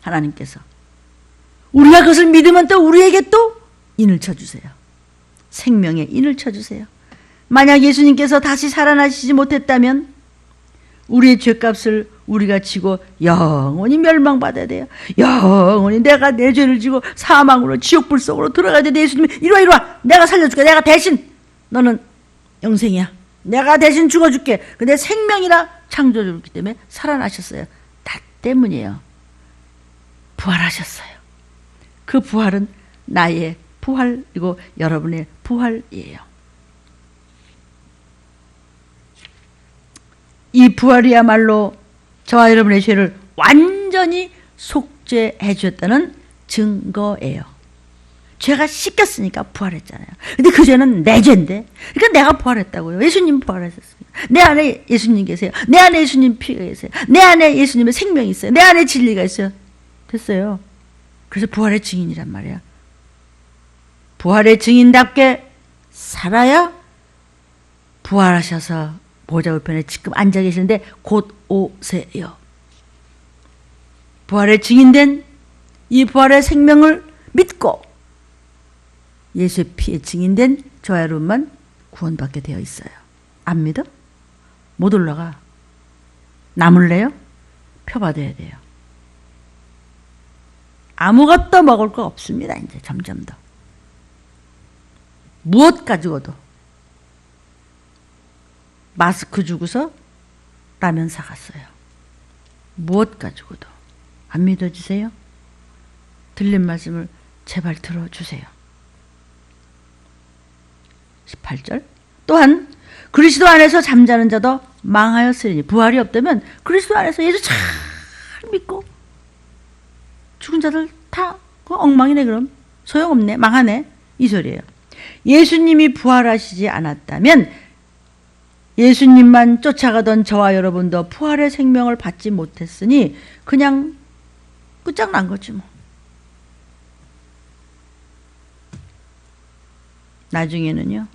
하나님께서 우리가 그것을 믿으면 또 우리에게 또 인을 쳐주세요. 생명의 인을 쳐주세요. 만약 예수님께서 다시 살아나시지 못했다면 우리의 죄값을 우리가 지고 영원히 멸망받아야 돼요. 영원히 내가 내 죄를 지고 사망으로 지옥불 속으로 들어가야 돼. 예수님이 이리 와 내가 살려줄게. 내가 대신 너는 영생이야. 내가 대신 죽어줄게. 근데 생명이라 창조주였기 때문에 살아나셨어요. 나 때문이에요. 부활하셨어요. 그 부활은 나의 부활이고 여러분의 부활이에요. 이 부활이야말로 저와 여러분의 죄를 완전히 속죄해 주셨다는 증거예요. 죄가 씻겼으니까 부활했잖아요. 근데 그 죄는 내 죄인데, 그러니까 내가 부활했다고요. 예수님 부활하셨어요. 내 안에 예수님 계세요. 내 안에 예수님 피가 계세요. 내 안에 예수님의 생명이 있어요. 내 안에 진리가 있어요. 됐어요. 그래서 부활의 증인이란 말이야. 부활의 증인답게 살아야 부활하셔서 보좌 우편에 지금 앉아 계시는데 곧 오세요. 부활의 증인된 이 부활의 생명을 믿고 예수의 피에 증인된 저와 여러분만 구원받게 되어 있어요. 안 믿어? 못 올라가. 남을래요? 표받아야 돼요. 아무것도 먹을 거 없습니다. 이제 점점 더. 무엇 가지고도. 마스크 주고서 라면 사갔어요. 무엇 가지고도. 안 믿어지세요? 들린 말씀을 제발 들어주세요. 18절. 또한 그리스도 안에서 잠자는 자도 망하였으니 부활이 없다면 그리스도 안에서 예수 잘 믿고 죽은 자들 다 그 엉망이네. 그럼 소용없네. 망하네. 이 소리예요. 예수님이 부활하시지 않았다면 예수님만 쫓아가던 저와 여러분도 부활의 생명을 받지 못했으니 그냥 끝장난 거지 뭐. 나중에는요.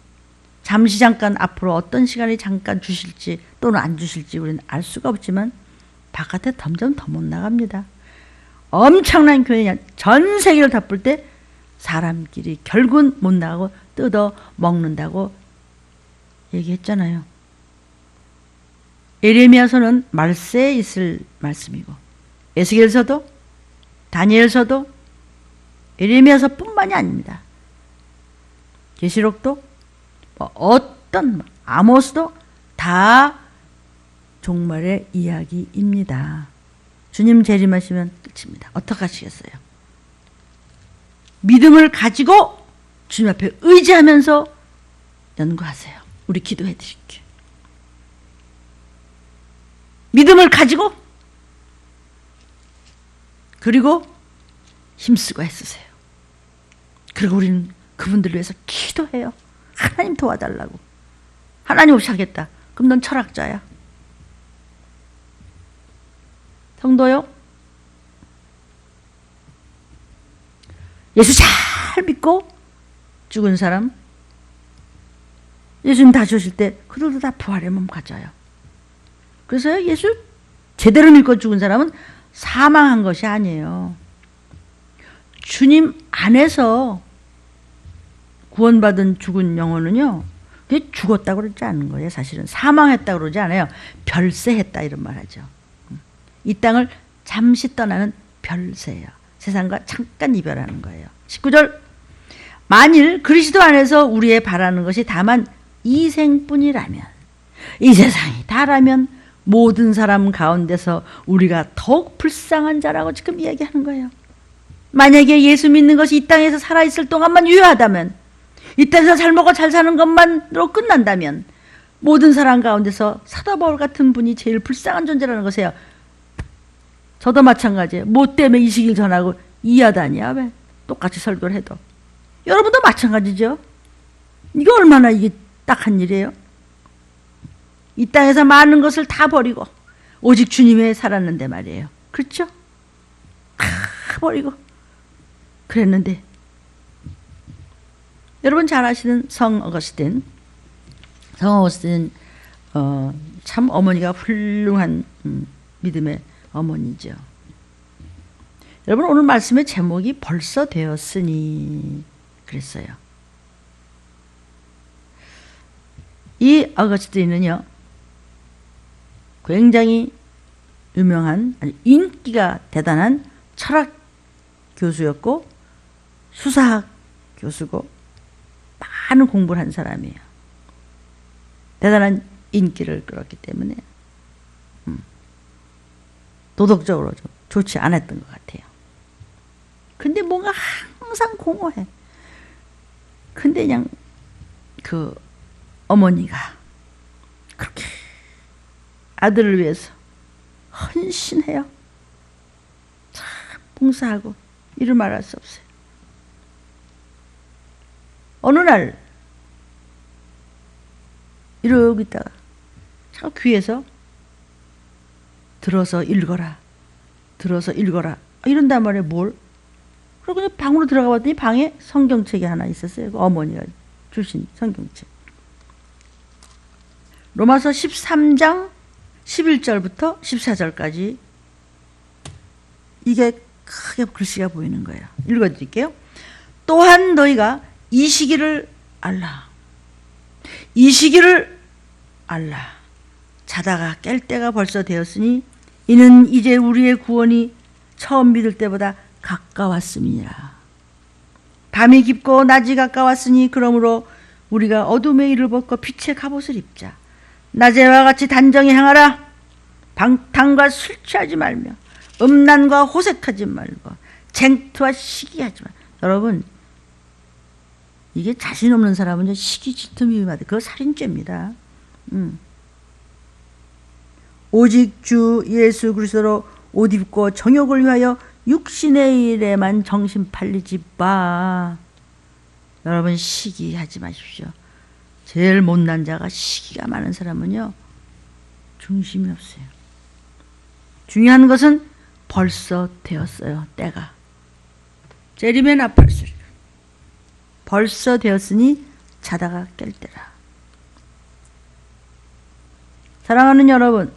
잠시 잠깐 앞으로 어떤 시간이 잠깐 주실지 또는 안 주실지 우리는 알 수가 없지만 바깥에 점점 더 못 나갑니다. 엄청난 교회 전 세계를 덮을 때 사람끼리 결국은 못 나가고 뜯어 먹는다고 얘기했잖아요. 예레미야서는 말세에 있을 말씀이고 에스겔서도 다니엘서도 예레미야서뿐만이 아닙니다. 계시록도 어떤 아모스도 다 종말의 이야기입니다. 주님 재림하시면 끝입니다. 어떻게 하시겠어요? 믿음을 가지고 주님 앞에 의지하면서 연구하세요. 우리 기도해 드릴게요. 믿음을 가지고 그리고 힘쓰고 애쓰세요. 그리고 우리는 그분들을 위해서 기도해요. 하나님 도와달라고. 하나님 없이 하겠다. 그럼 넌 철학자야. 성도요. 예수 잘 믿고 죽은 사람 예수님 다시 오실 때 그들도 다 부활의 몸 가져요. 그래서 예수 제대로 믿고 죽은 사람은 사망한 것이 아니에요. 주님 안에서 구원받은 죽은 영혼은요. 그게 죽었다고 그러지 않는 거예요. 사실은 사망했다고 그러지 않아요. 별세했다 이런 말 하죠. 이 땅을 잠시 떠나는 별세예요. 세상과 잠깐 이별하는 거예요. 19절. 만일 그리스도 안에서 우리의 바라는 것이 다만 이 생뿐이라면 이 세상이 다라면 모든 사람 가운데서 우리가 더욱 불쌍한 자라고 지금 이야기하는 거예요. 만약에 예수 믿는 것이 이 땅에서 살아있을 동안만 유효하다면 이 땅에서 잘 먹어 잘 사는 것만으로 끝난다면 모든 사람 가운데서 사도 바울 같은 분이 제일 불쌍한 존재라는 것이에요. 저도 마찬가지예요. 뭐 때문에 이 시기를 전하고 이해하다니야. 왜? 똑같이 설교를 해도. 여러분도 마찬가지죠. 이게 얼마나 이게 딱한 일이에요. 이 땅에서 많은 것을 다 버리고 오직 주님 외에 살았는데 말이에요. 그렇죠? 다 버리고 그랬는데 여러분 잘 아시는 성 어거스틴 참 어머니가 훌륭한 믿음의 어머니죠. 여러분 오늘 말씀의 제목이 벌써 되었으니 그랬어요. 이 어거스틴은요 굉장히 유명한 아니 인기가 대단한 철학 교수였고 수사학 교수고 많은 공부를 한 사람이에요. 대단한 인기를 끌었기 때문에 도덕적으로 좀 좋지 않았던 것 같아요. 근데 뭔가 항상 공허해. 근데 그냥 그 어머니가 그렇게 아들을 위해서 헌신해요. 참 봉사하고 이를 말할 수 없어요. 어느 날 이러고 있다가 참 귀에서 들어서 읽어라. 들어서 읽어라. 이런단 말이에요. 뭘? 그리고 그냥 방으로 들어가 봤더니 방에 성경책이 하나 있었어요. 그 어머니가 주신 성경책. 로마서 13장 11절부터 14절까지 이게 크게 글씨가 보이는 거예요. 읽어드릴게요. 또한 너희가 이 시기를 알라. 이 시기를 알라. 자다가 깰 때가 벌써 되었으니 이는 이제 우리의 구원이 처음 믿을 때보다 가까웠음이니라. 밤이 깊고 낮이 가까웠으니 그러므로 우리가 어둠의 일을 벗고 빛의 갑옷을 입자. 낮에와 같이 단정히 행하라. 방탕과 술 취하지 말며 음란과 호색하지 말고 쟁투와 시기하지 말고. 여러분 이게 자신 없는 사람은 시기 질투 미움하다. 그거 살인죄입니다. 오직 주 예수 그리스도로 옷 입고 정욕을 위하여 육신의 일에만 정신 팔리지 마. 여러분 시기하지 마십시오. 제일 못난 자가 시기가 많은 사람은요 중심이 없어요. 중요한 것은 벌써 되었어요. 때가. 제리맨 아팔소리. 벌써 되었으니 자다가 깰 때라. 사랑하는 여러분,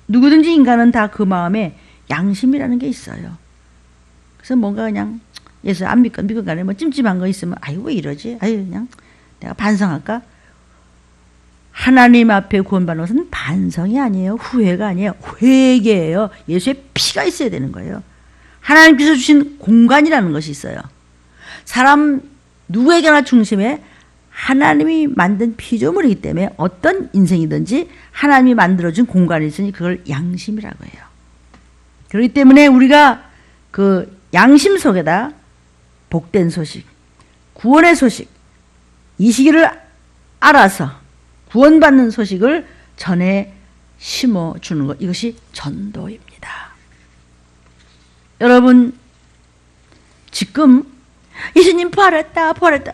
누구든지 인간은 다 그 마음에 양심이라는 게 있어요. 그래서 뭔가 그냥 예수 안 믿건 믿건 간에 뭐 찜찜한 거 있으면 아유 왜 이러지? 아유 그냥 내가 반성할까? 하나님 앞에 구원받는 것은 반성이 아니에요. 후회가 아니에요. 회개예요. 예수의 피가 있어야 되는 거예요. 하나님께서 주신 공간이라는 것이 있어요. 사람 누구에게나 중심에 하나님이 만든 피조물이기 때문에 어떤 인생이든지 하나님이 만들어준 공간이 있으니 그걸 양심이라고 해요. 그렇기 때문에 우리가 그 양심 속에다 복된 소식, 구원의 소식, 이 시기를 알아서 구원받는 소식을 전해 심어주는 것, 이것이 전도입니다. 여러분 지금 예수님 부활했다 부활했다.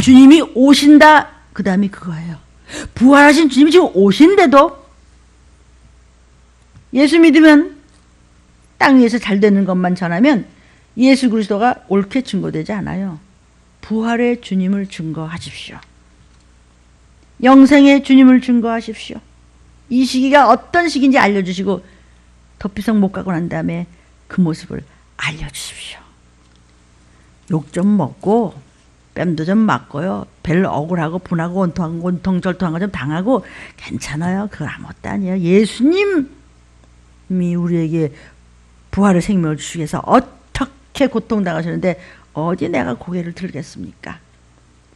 주님이 오신다 그 다음이 그거예요. 부활하신 주님이 지금 오신데도 예수 믿으면 땅 위에서 잘 되는 것만 전하면 예수 그리스도가 옳게 증거되지 않아요. 부활의 주님을 증거하십시오. 영생의 주님을 증거하십시오. 이 시기가 어떤 시기인지 알려주시고 도피성 못 가고 난 다음에 그 모습을 알려주십시오. 욕 좀 먹고 뺨도 좀 맞고요. 별 억울하고 분하고 원통절통한 거 좀 당하고 괜찮아요. 그거 아무것도 아니에요. 예수님이 우리에게 부활의 생명을 주시기 위해서 어떻게 고통당하셨는데 어디 내가 고개를 들겠습니까?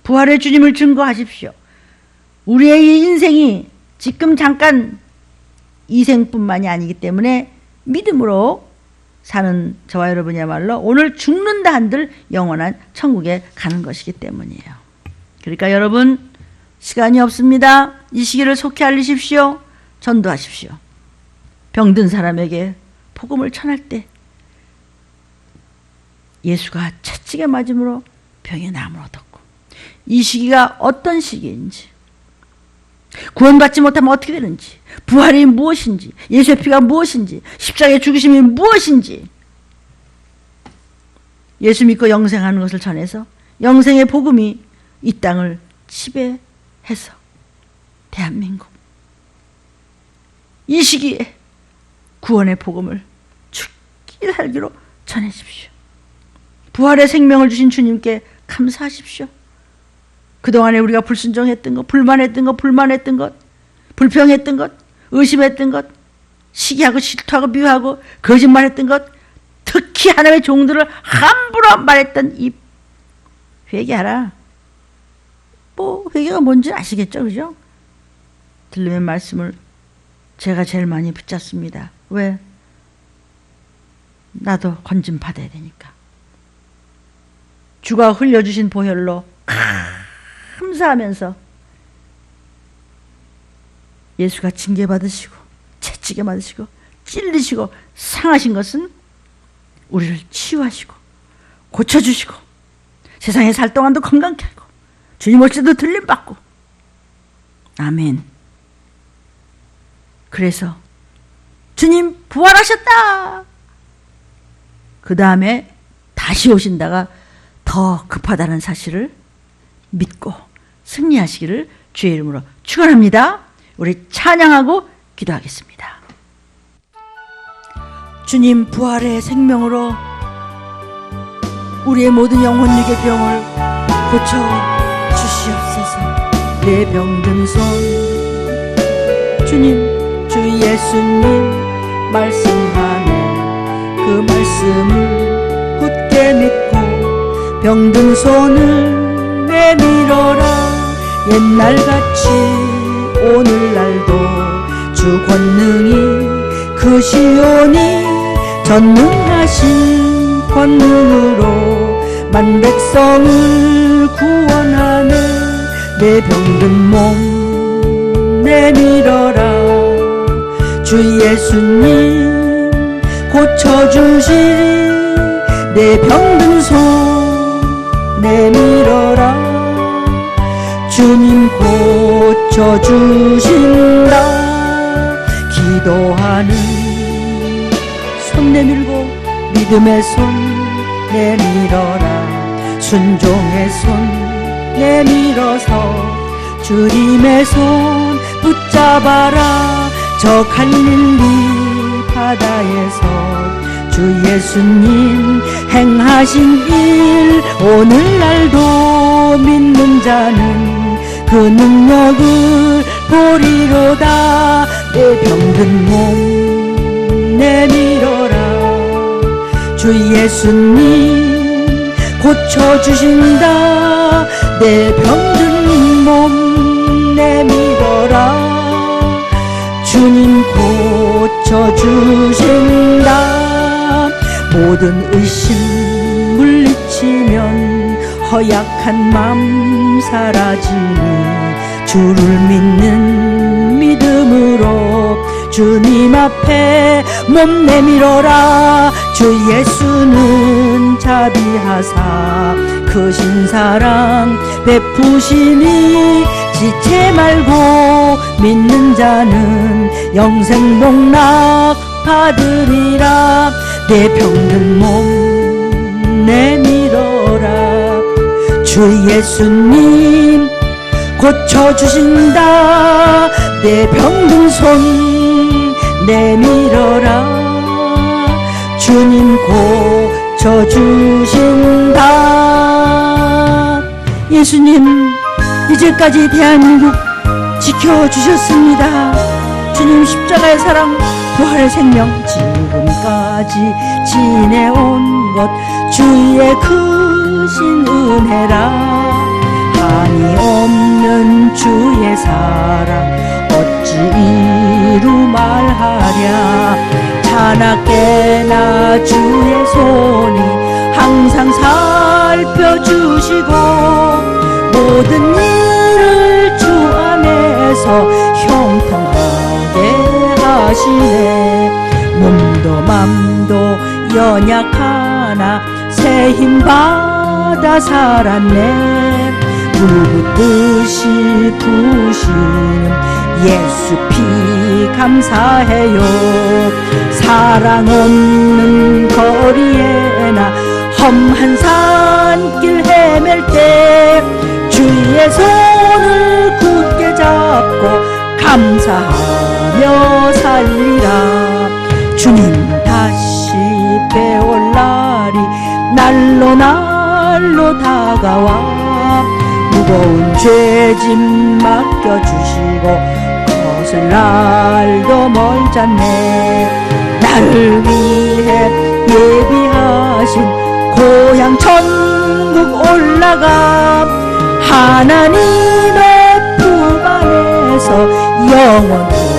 부활의 주님을 증거하십시오. 우리의 인생이 지금 잠깐 이 생뿐만이 아니기 때문에 믿음으로 사는 저와 여러분이야말로 오늘 죽는다 한들 영원한 천국에 가는 것이기 때문이에요. 그러니까 여러분 시간이 없습니다. 이 시기를 속히 알리십시오. 전도하십시오. 병든 사람에게 복음을 전할 때 예수가 채찍에 맞음으로 병이 나음을 얻었고 이 시기가 어떤 시기인지 구원받지 못하면 어떻게 되는지 부활이 무엇인지 예수의 피가 무엇인지 십자가의 죽으심이 무엇인지 예수 믿고 영생하는 것을 전해서 영생의 복음이 이 땅을 지배해서 대한민국 이 시기에 구원의 복음을 죽기 살기로 전해주십시오. 부활의 생명을 주신 주님께 감사하십시오. 그동안에 우리가 불순종했던 것, 불만했던 것, 불만했던 것, 불평했던 것, 의심했던 것, 시기하고 질투하고 미워하고 거짓말했던 것, 특히 하나님의 종들을 함부로 말했던 입 회개하라. 뭐 회개가 뭔지 아시겠죠, 그죠? 들리는 말씀을 제가 제일 많이 붙잡습니다. 왜? 나도 건진 받아야 되니까. 주가 흘려주신 보혈로 감사하면서 예수가 징계받으시고 채찍에 맞으시고 찔리시고 상하신 것은 우리를 치유하시고 고쳐주시고 세상에 살 동안도 건강케 하고 주님 올 때도 들림받고. 아멘. 그래서 주님 부활하셨다. 그 다음에 다시 오신다가 더 급하다는 사실을 믿고 승리하시기를 주의 이름으로 축원합니다. 우리 찬양하고 기도하겠습니다. 주님 부활의 생명으로 우리의 모든 영혼 육의 병을 고쳐 주시옵소서. 내 병든 손 주님 주 예수님 말씀하네 그 말씀을 굳게 믿고 병든 손을 내밀어라. 옛날같이 오늘날도 주 권능이 크시오니 전능하신 권능으로 만 백성을 구원하네. 내 병든 몸 내밀어라. 주 예수님 고쳐주시리. 내 병든 손 내밀어라. 주님 고쳐주신다. 기도하는 손 내밀고 믿음의 손 내밀어라. 순종의 손 내밀어서 주님의 손 붙잡아라. 저 갈릴리 바다에서 주 예수님 행하신 일 오늘날도 믿는 자는 그 능력을 보리로다. 내 병든 몸 내밀어라. 주 예수님 고쳐주신다. 내 병든 몸 내밀어라. 주님 고쳐주신다. 모든 의심 물리치면 허약한 맘 사라지니 주를 믿는 믿음으로 주님 앞에 몸 내밀어라. 주 예수는 자비하사 크신 사랑 베푸시니 지체 말고 믿는 자는 영생 복락 받으리라. 내 병든 몸 내밀어라. 주 예수님 고쳐주신다. 내 병든 손 내밀어라. 주님 고쳐주신다. 예수님 이제까지 대한민국 지켜주셨습니다. 주님 십자가의 사랑 부활의 생명 지금까지 지내온 것 주의 크신 은혜라. 한이 없는 주의 사랑 어찌 이루 말하랴. 자나깨나 주의 손이 항상 살펴주시고 모든 일을 주 안에서 형통하게 하시네. 몸도 맘도 연약하나 새 힘 받아 살았네. 불붙듯이 부시는 예수 피 감사해요. 사랑 없는 거리에나 험한 산길 헤맬 때 주의 손을 굳게 잡고 감사하며 살리라. 주님 다시 배울 날이 날로 다가와 무거운 죄짐 맡겨주시고 벗을 날도 멀잖네. 나를 위해 예비하신 고향 천국 올라가 하나님의 품 안에서 영원히